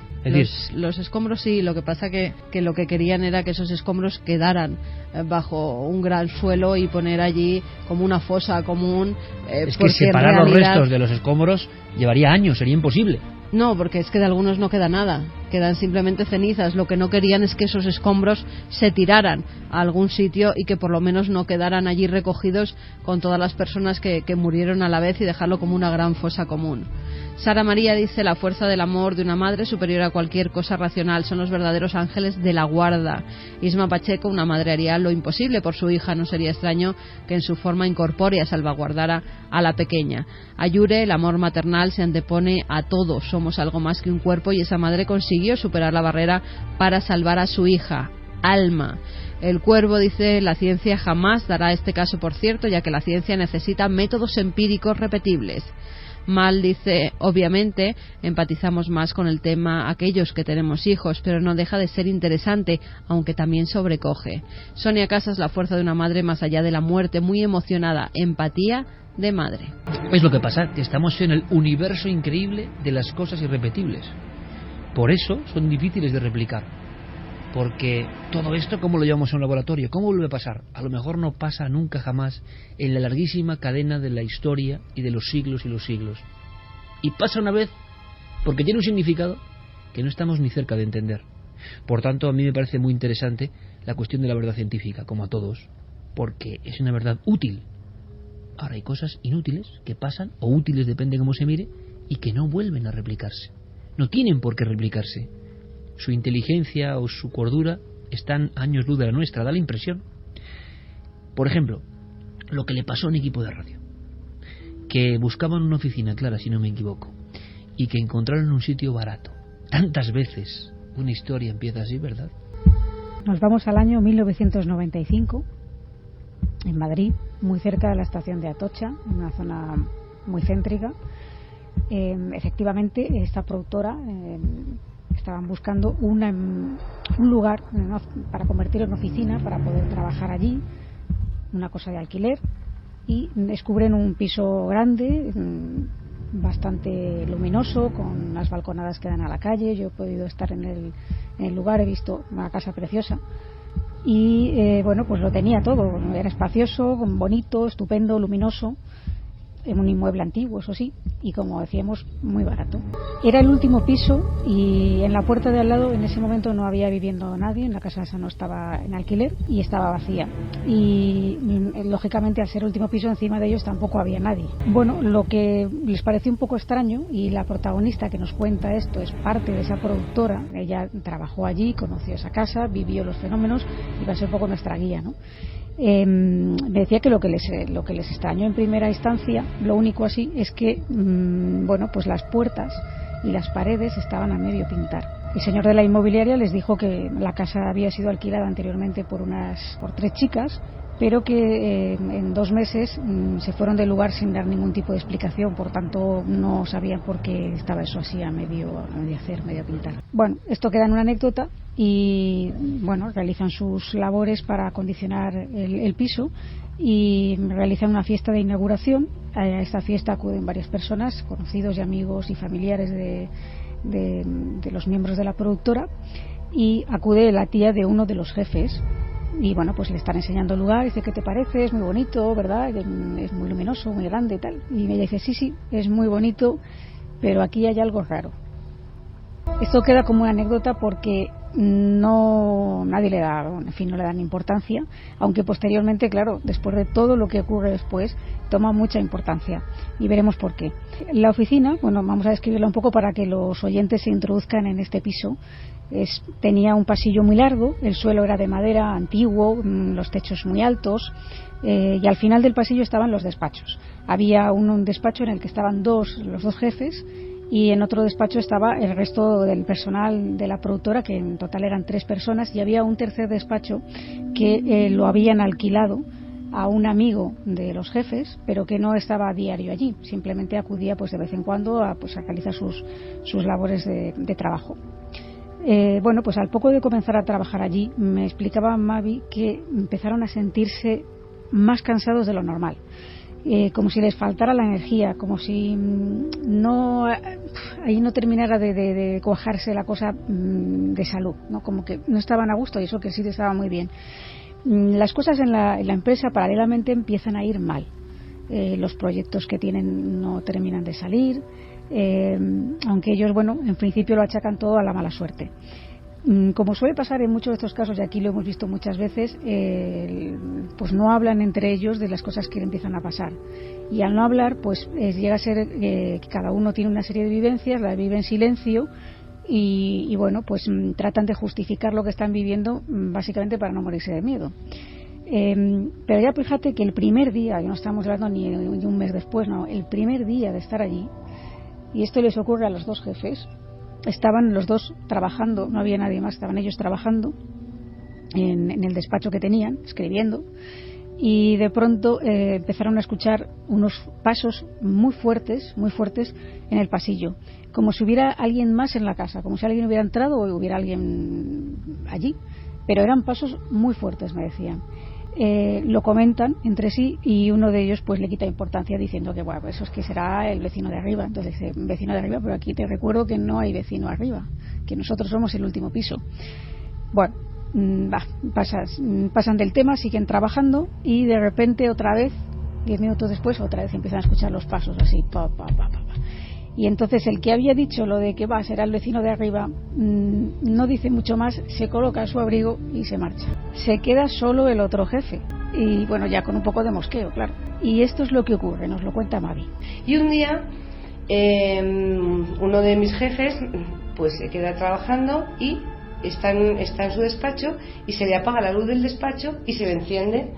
Los escombros sí, lo que pasa que lo que querían era que esos escombros quedaran bajo un gran suelo y poner allí como una fosa común. Es que separar los restos de los escombros llevaría años, sería imposible. No, porque es que de algunos no queda nada, quedan simplemente cenizas. Lo que no querían es que esos escombros se tiraran a algún sitio y que por lo menos no quedaran allí recogidos con todas las personas que murieron a la vez y dejarlo como una gran fosa común. Sara María dice: la fuerza del amor de una madre superior a cualquier cosa racional, son los verdaderos ángeles de la guarda. Isma Pacheco: una madre haría lo imposible por su hija, no sería extraño que en su forma incorpórea salvaguardara a la pequeña. Ayure: el amor maternal se antepone a todo, somos algo más que un cuerpo, y esa madre consiguió superar la barrera para salvar a su hija. Alma. El Cuervo dice: la ciencia jamás dará este caso por cierto, ya que la ciencia necesita métodos empíricos repetibles. Mal dice: obviamente empatizamos más con el tema aquellos que tenemos hijos, pero no deja de ser interesante, aunque también sobrecoge. Sonia Casas: la fuerza de una madre más allá de la muerte, muy emocionada, empatía de madre. Es lo que pasa, que estamos en el universo increíble de las cosas irrepetibles. Por eso son difíciles de replicar. Porque todo esto, ¿cómo lo llevamos a un laboratorio? ¿Cómo vuelve a pasar? A lo mejor no pasa nunca jamás en la larguísima cadena de la historia y de los siglos y los siglos. Y pasa una vez porque tiene un significado que no estamos ni cerca de entender. Por tanto, a mí me parece muy interesante la cuestión de la verdad científica, como a todos, porque es una verdad útil. Ahora hay cosas inútiles que pasan, o útiles, depende de cómo se mire, y que no vuelven a replicarse. No tienen por qué replicarse. Su inteligencia o su cordura están años luz de la nuestra, da la impresión. Por ejemplo, lo que le pasó a un equipo de radio, que buscaban una oficina, Clara, si no me equivoco, y que encontraron un sitio barato. Tantas veces una historia empieza así, ¿verdad? Nos vamos al año 1995, en Madrid, muy cerca de la estación de Atocha, en una zona muy céntrica. Efectivamente, esta productora estaban buscando un lugar para convertirlo en oficina, para poder trabajar allí, una cosa de alquiler, y descubren un piso grande, bastante luminoso, con unas balconadas que dan a la calle. Yo he podido estar en el lugar, he visto una casa preciosa y bueno, pues lo tenía todo, era espacioso, bonito, estupendo, luminoso, en un inmueble antiguo, eso sí, y como decíamos, muy barato. Era el último piso y en la puerta de al lado en ese momento no había viviendo nadie, en la casa esa no estaba en alquiler y estaba vacía. Y lógicamente al ser el último piso encima de ellos tampoco había nadie. Bueno, lo que les pareció un poco extraño, y la protagonista que nos cuenta esto es parte de esa productora, ella trabajó allí, conoció esa casa, vivió los fenómenos y va a ser un poco nuestra guía, ¿no? Me decía que lo que les extrañó en primera instancia, lo único así, es que bueno, pues las puertas y las paredes estaban a medio pintar. El señor de la inmobiliaria les dijo que la casa había sido alquilada anteriormente por 3 chicas pero que en 2 meses se fueron del lugar sin dar ningún tipo de explicación, por tanto no sabían por qué estaba eso así a medio hacer, medio pintar. Bueno, esto queda en una anécdota y bueno, realizan sus labores para acondicionar el piso y realizan una fiesta de inauguración. A esta fiesta acuden varias personas, conocidos y amigos y familiares de los miembros de la productora, y acude la tía de uno de los jefes y bueno, pues le están enseñando el lugar. Dice: ¿qué te parece? Es muy bonito, ¿verdad? Es muy luminoso, muy grande y tal. Y ella dice: sí, es muy bonito, pero aquí hay algo raro. Esto queda como una anécdota porque nadie le da, en fin, no le dan importancia, aunque posteriormente, claro, después de todo lo que ocurre después, toma mucha importancia y veremos por qué. La oficina, bueno, vamos a describirla un poco para que los oyentes se introduzcan en este piso. Tenía un pasillo muy largo, el suelo era de madera antiguo, los techos muy altos, y al final del pasillo estaban los despachos. Había un despacho en el que estaban los 2 jefes, y en otro despacho estaba el resto del personal de la productora, que en total eran 3 personas, y había un tercer despacho que lo habían alquilado a un amigo de los jefes, pero que no estaba a diario allí, simplemente acudía pues de vez en cuando a realizar sus labores de trabajo. Bueno, pues al poco de comenzar a trabajar allí, me explicaba Mavi que empezaron a sentirse más cansados de lo normal. Como si les faltara la energía, como si ahí no terminara de cuajarse la cosa de salud, ¿no? Como que no estaban a gusto, y eso que sí estaba muy bien. Las cosas en la empresa paralelamente empiezan a ir mal. Los proyectos que tienen no terminan de salir, aunque ellos, bueno, en principio lo achacan todo a la mala suerte. Como suele pasar en muchos de estos casos, y aquí lo hemos visto muchas veces, pues no hablan entre ellos de las cosas que empiezan a pasar, y al no hablar pues llega a ser que cada uno tiene una serie de vivencias, las vive en silencio y bueno, pues tratan de justificar lo que están viviendo básicamente para no morirse de miedo. Pero ya fíjate que el primer día, no estamos hablando ni un mes después, no, el primer día de estar allí, y esto les ocurre a los 2 jefes. Estaban los 2 trabajando, no había nadie más, estaban ellos trabajando en el despacho que tenían, escribiendo, y de pronto empezaron a escuchar unos pasos muy fuertes en el pasillo, como si hubiera alguien más en la casa, como si alguien hubiera entrado o hubiera alguien allí, pero eran pasos muy fuertes, me decían. Lo comentan entre sí y uno de ellos pues le quita importancia diciendo que bueno, eso es que será el vecino de arriba. Entonces dice: vecino de arriba, pero aquí te recuerdo que no hay vecino arriba, que nosotros somos el último piso. Bueno, pasan del tema, siguen trabajando y de repente otra vez, 10 minutos después, otra vez empiezan a escuchar los pasos así, pa. Y entonces el que había dicho lo de que será el vecino de arriba, no dice mucho más, se coloca su abrigo y se marcha. Se queda solo el otro jefe, y bueno, ya con un poco de mosqueo, claro. Y esto es lo que ocurre, nos lo cuenta Mavi. Y un día uno de mis jefes pues se queda trabajando y está en su despacho, y se le apaga la luz del despacho y se le enciende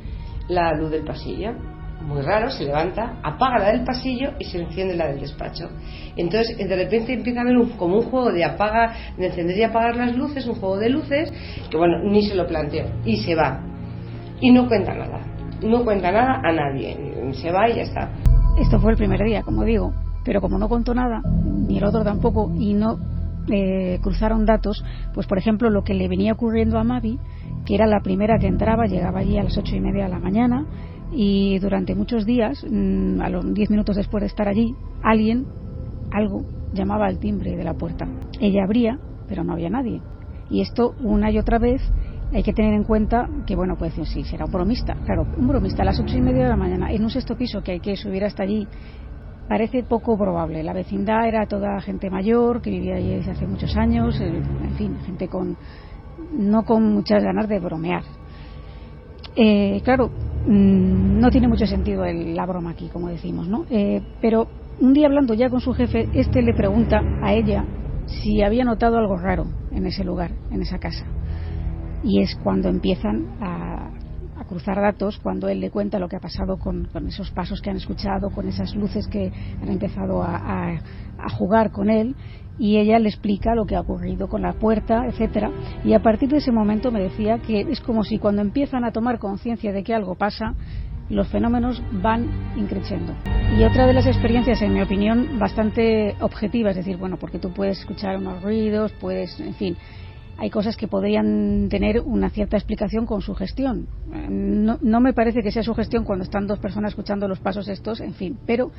la luz del pasillo. Muy raro, se levanta, apaga la del pasillo y se enciende la del despacho. Entonces de repente empieza a haber como un juego de encender y apagar las luces, un juego de luces que bueno, ni se lo planteó, y se va y no cuenta nada a nadie, se va y ya está. Esto fue el primer día, como digo, pero como no contó nada, ni el otro tampoco, y no cruzaron datos, pues por ejemplo lo que le venía ocurriendo a Mavi, que era la primera que entraba, llegaba allí a las 8:30 de la mañana, y durante muchos días, a los 10 minutos después de estar allí, algo llamaba al timbre de la puerta. Ella abría, pero no había nadie. Y esto una y otra vez. Hay que tener en cuenta que, bueno, puede decir, sí, será un bromista. Claro, un bromista a las 8:30 de la mañana en un 6º piso que hay que subir hasta allí parece poco probable. La vecindad era toda gente mayor que vivía allí desde hace muchos años, en fin, gente no con muchas ganas de bromear. Claro, no tiene mucho sentido la broma aquí, como decimos, ¿no? Pero un día, hablando ya con su jefe, le pregunta a ella si había notado algo raro en ese lugar, en esa casa. Y es cuando empiezan a a cruzar datos cuando él le cuenta lo que ha pasado con esos pasos que han escuchado, con esas luces que han empezado a jugar con él, y ella le explica lo que ha ocurrido con la puerta, etcétera. Y a partir de ese momento me decía que es como si cuando empiezan a tomar conciencia de que algo pasa, los fenómenos van increciendo. Y otra de las experiencias, en mi opinión, bastante objetiva, es decir, bueno, porque tú puedes escuchar unos ruidos, en fin, hay cosas que podrían tener una cierta explicación con sugestión. No me parece que sea sugestión cuando están dos personas escuchando los pasos estos, en fin, pero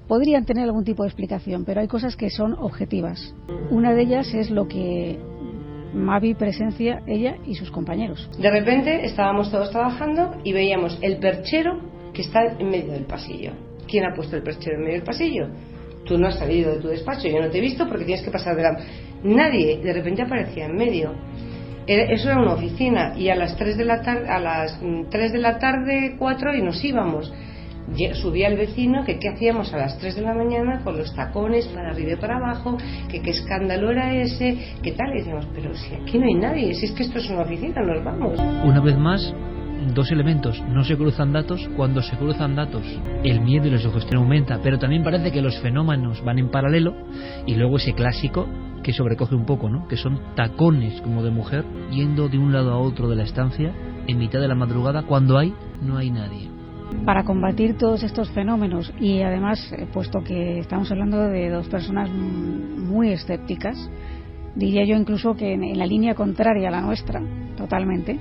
podrían tener algún tipo de explicación, pero hay cosas que son objetivas. Una de ellas es lo que Mavi presencia, ella y sus compañeros. De repente estábamos todos trabajando y veíamos el perchero que está en medio del pasillo. ¿Quién ha puesto el perchero en medio del pasillo? Tú no has salido de tu despacho, yo no te he visto porque tienes que pasar de la... Nadie de repente aparecía en medio. Eso era una oficina y a las 3 de la tarde, 4 y nos íbamos. Subía el vecino que qué hacíamos a las 3 de la mañana con los tacones para arriba y para abajo, que qué escándalo era ese, qué tal, y decíamos, pero si aquí no hay nadie, si es que esto es una oficina, nos vamos. Una vez más, dos elementos: no se cruzan datos. Cuando se cruzan datos, el miedo y la sugestión aumenta, pero también parece que los fenómenos van en paralelo, y luego ese clásico que sobrecoge un poco, ¿no? Que son tacones como de mujer yendo de un lado a otro de la estancia en mitad de la madrugada cuando no hay nadie. Para combatir todos estos fenómenos, y además, puesto que estamos hablando de dos personas muy escépticas, diría yo incluso que en la línea contraria a la nuestra, totalmente,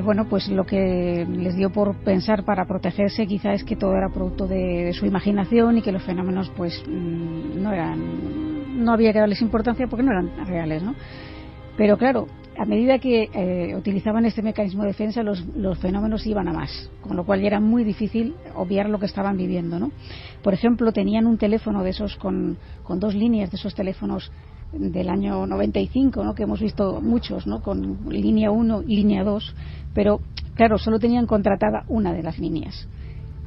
bueno, pues lo que les dio por pensar para protegerse quizá es que todo era producto de su imaginación y que los fenómenos pues no había que darles importancia porque no eran reales, ¿no? Pero claro, a medida que utilizaban este mecanismo de defensa, los fenómenos iban a más, con lo cual ya era muy difícil obviar lo que estaban viviendo, ¿no? Por ejemplo, tenían un teléfono de esos con dos líneas, de esos teléfonos del año 95, ¿no? Que hemos visto muchos, ¿no? Con línea 1 y línea 2, pero claro, solo tenían contratada una de las líneas.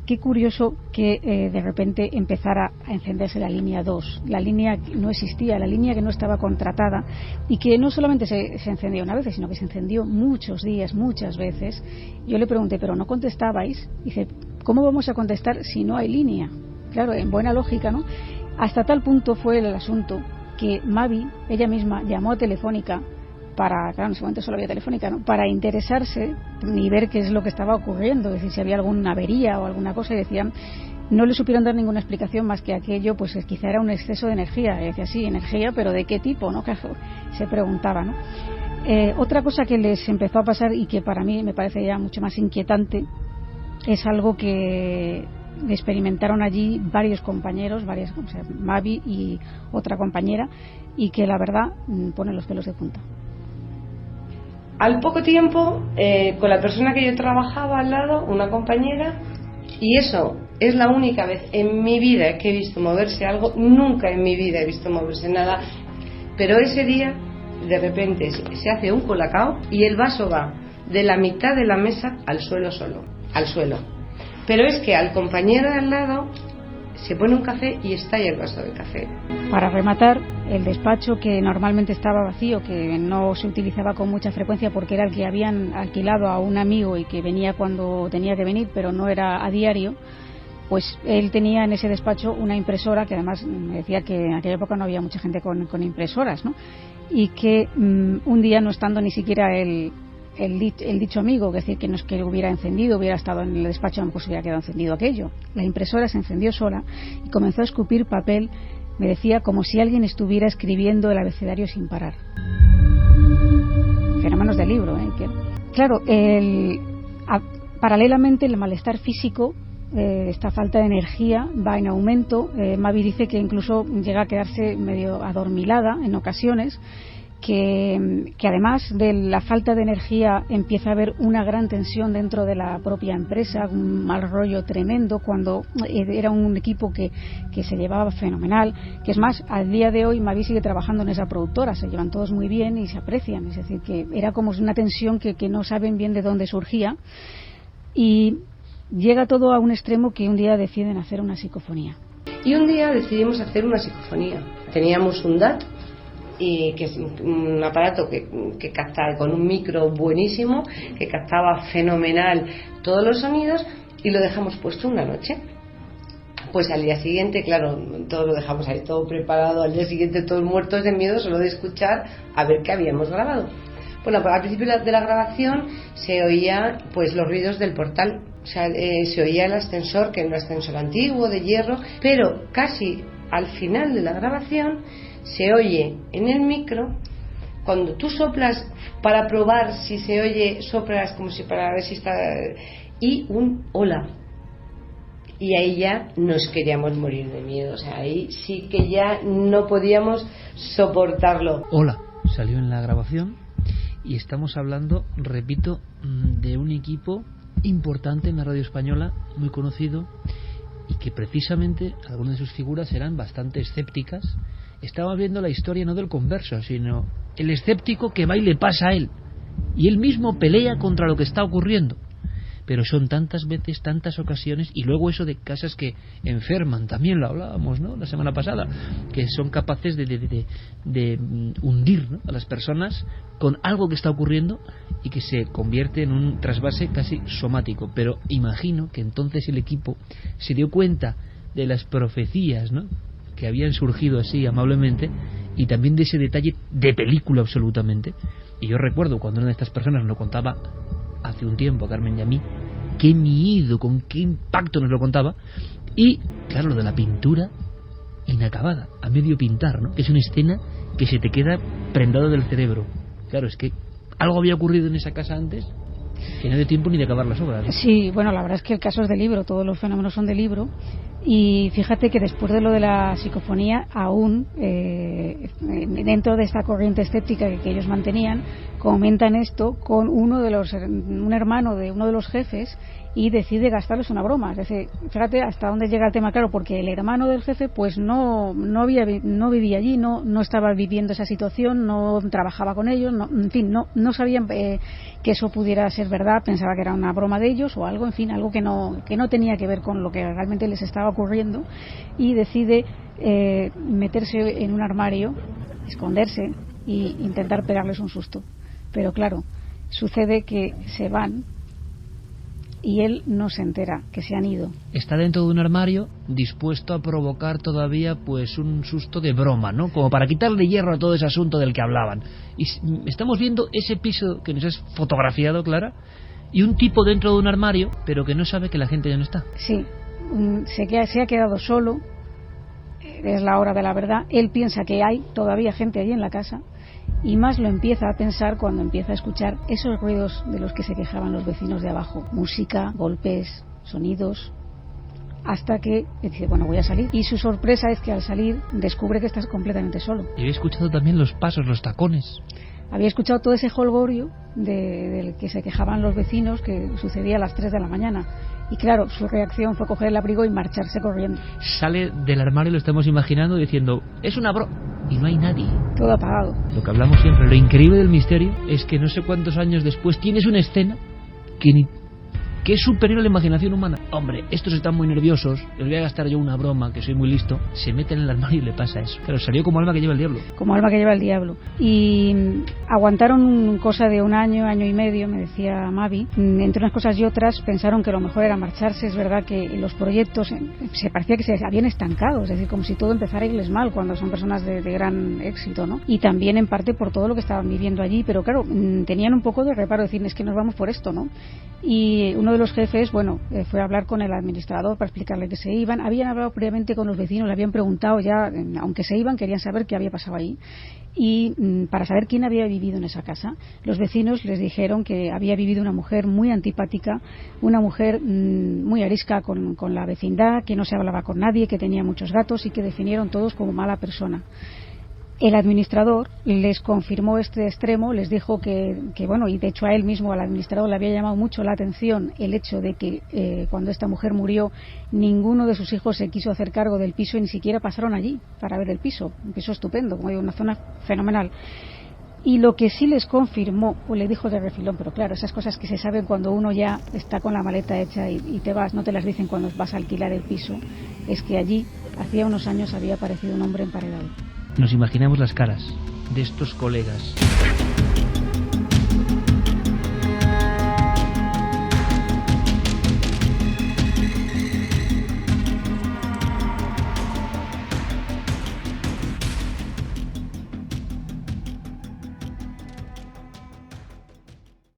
Qué curioso que de repente empezara a encenderse la línea 2, la línea que no existía, la línea que no estaba contratada, y que no solamente se encendía una vez, sino que se encendió muchos días, muchas veces. Yo le pregunté, ¿pero no contestabais? Dice, ¿cómo vamos a contestar si no hay línea? Claro, en buena lógica, ¿no? Hasta tal punto fue el asunto que Mavi, ella misma, llamó a Telefónica claro, en ese momento solo había Telefónica, ¿no? Para interesarse y ver qué es lo que estaba ocurriendo, es decir, si había alguna avería o alguna cosa, y decían, no le supieron dar ninguna explicación más que aquello, pues quizá era un exceso de energía. Y decía, sí, energía, pero ¿de qué tipo, no? Que se preguntaba, ¿no? Otra cosa que les empezó a pasar y que para mí me parece ya mucho más inquietante es algo que experimentaron allí varios compañeros, o sea, Mavi y otra compañera, y que la verdad pone los pelos de punta. Al poco tiempo, con la persona que yo trabajaba al lado, una compañera, y eso es la única vez en mi vida que he visto moverse algo, nunca en mi vida he visto moverse nada, pero ese día de repente se hace un colacao y el vaso va de la mitad de la mesa al suelo solo, al suelo. Pero es que al compañero de al lado se pone un café y estalla el vaso de café. Para rematar, el despacho, que normalmente estaba vacío, que no se utilizaba con mucha frecuencia porque era el que habían alquilado a un amigo y que venía cuando tenía que venir, pero no era a diario, pues él tenía en ese despacho una impresora, que además me decía que en aquella época no había mucha gente con impresoras, ¿no? Y que un día, no estando ni siquiera el dicho amigo, es decir, que no es que hubiera encendido, hubiera estado en el despacho, pues hubiera quedado encendido aquello. La impresora se encendió sola y comenzó a escupir papel, me decía, como si alguien estuviera escribiendo el abecedario sin parar. Fenómenos del libro, ¿eh? Claro, paralelamente el malestar físico, esta falta de energía va en aumento. Mavi dice que incluso llega a quedarse medio adormilada en ocasiones, que además de la falta de energía empieza a haber una gran tensión dentro de la propia empresa, un mal rollo tremendo, cuando era un equipo que se llevaba fenomenal, que es más, al día de hoy Mavi sigue trabajando en esa productora, se llevan todos muy bien y se aprecian, es decir, que era como una tensión que no saben bien de dónde surgía, y llega todo a un extremo que un día deciden hacer una psicofonía. Y un día decidimos hacer una psicofonía. Teníamos un DAT y que es un aparato que capta con un micro buenísimo, que captaba fenomenal todos los sonidos, y lo dejamos puesto una noche. Pues al día siguiente, claro, todo lo dejamos ahí todo preparado, al día siguiente todos muertos de miedo solo de escuchar a ver qué habíamos grabado. Bueno, pues al principio de la grabación se oía pues los ruidos del portal, o sea, se oía el ascensor, que era un ascensor antiguo de hierro, pero casi al final de la grabación se oye en el micro, cuando tú soplas para probar si se oye, soplas como si para ver si está, y un hola. Y ahí ya nos queríamos morir de miedo, o sea, ahí sí que ya no podíamos soportarlo. Hola, salió en la grabación, y estamos hablando, repito, de un equipo importante en la radio española, muy conocido, y que precisamente algunas de sus figuras eran bastante escépticas. Estábamos viendo la historia no del converso, sino el escéptico que va y le pasa a él, y él mismo pelea contra lo que está ocurriendo. Pero son tantas veces, tantas ocasiones, y luego eso de casas que enferman, también lo hablábamos, ¿no?, la semana pasada, que son capaces de hundir, ¿no?, a las personas con algo que está ocurriendo y que se convierte en un trasvase casi somático. Pero imagino que entonces el equipo se dio cuenta de las profecías, ¿no?, que habían surgido así amablemente, y también de ese detalle de película absolutamente. Y yo recuerdo cuando una de estas personas nos lo contaba hace un tiempo a Carmen y a mí, qué miedo, con qué impacto nos lo contaba. Y claro, lo de la pintura inacabada, a medio pintar, ¿no?, que es una escena que se te queda prendado del cerebro. Claro, es que algo había ocurrido en esa casa antes que no dio tiempo ni de acabar las obras, ¿no? Sí, bueno, la verdad es que el caso es de libro, todos los fenómenos son de libro. Y fíjate que después de lo de la psicofonía, aún dentro de esta corriente escéptica que ellos mantenían, comentan esto con un hermano de uno de los jefes, y decide gastarles una broma. Es decir, fíjate hasta dónde llega el tema, claro, porque el hermano del jefe pues no vivía allí, no estaba viviendo esa situación, no trabajaba con ellos, en fin, no sabían que eso pudiera ser verdad, pensaba que era una broma de ellos o algo, en fin, algo que no tenía que ver con lo que realmente les estaba ocurriendo, y decide meterse en un armario, esconderse e intentar pegarles un susto. Pero claro, sucede que se van y él no se entera que se han ido. Está dentro de un armario dispuesto a provocar todavía pues un susto de broma, ¿no?, como para quitarle hierro a todo ese asunto del que hablaban. Y estamos viendo ese piso que nos has fotografiado, Clara, y un tipo dentro de un armario, pero que no sabe que la gente ya no está. Sí, se ha quedado solo, es la hora de la verdad. Él piensa que hay todavía gente allí en la casa, y más lo empieza a pensar cuando empieza a escuchar esos ruidos de los que se quejaban los vecinos de abajo, música, golpes, sonidos, hasta que dice, bueno, voy a salir. Y su sorpresa es que al salir descubre que estás completamente solo. Y había escuchado también los pasos, los tacones. Había escuchado todo ese jolgorio del que se quejaban los vecinos, que sucedía a las 3 de la mañana. Y claro, su reacción fue coger el abrigo y marcharse corriendo. Sale del armario, lo estamos imaginando, diciendo, es una broma. Y no hay nadie. Todo apagado. Lo que hablamos siempre, lo increíble del misterio es que no sé cuántos años después tienes una escena que es superior a la imaginación humana. Hombre, estos están muy nerviosos, les voy a gastar yo una broma, que soy muy listo. Se meten en el armario y le pasa eso. Pero salió como alma que lleva el diablo. Como alma que lleva el diablo. Y aguantaron cosa de un año, año y medio, me decía Mavi. Entre unas cosas y otras pensaron que lo mejor era marcharse. Es verdad que los proyectos se parecía que se habían estancado, es decir, como si todo empezara a irles mal cuando son personas de gran éxito, ¿no? Y también en parte por todo lo que estaban viviendo allí, pero claro, tenían un poco de reparo, decir, es que nos vamos por esto, ¿no? Y uno de los jefes, fue a hablar con el administrador para explicarle que se iban. Habían hablado previamente con los vecinos, le habían preguntado ya, aunque se iban, querían saber qué había pasado ahí. Y para saber quién había vivido en esa casa, los vecinos les dijeron que había vivido una mujer muy antipática, una mujer muy arisca con la vecindad, que no se hablaba con nadie, que tenía muchos gatos, y que definieron todos como mala persona. El administrador les confirmó este extremo, les dijo que bueno, y de hecho a él mismo, al administrador, le había llamado mucho la atención el hecho de que cuando esta mujer murió, ninguno de sus hijos se quiso hacer cargo del piso y ni siquiera pasaron allí para ver el piso. Un piso estupendo, como digo, una zona fenomenal. Y lo que sí les confirmó, o le dijo de refilón, pero claro, esas cosas que se saben cuando uno ya está con la maleta hecha y te vas, no te las dicen cuando vas a alquilar el piso, es que allí, hacía unos años, había aparecido un hombre emparedado. Nos imaginamos las caras de estos colegas.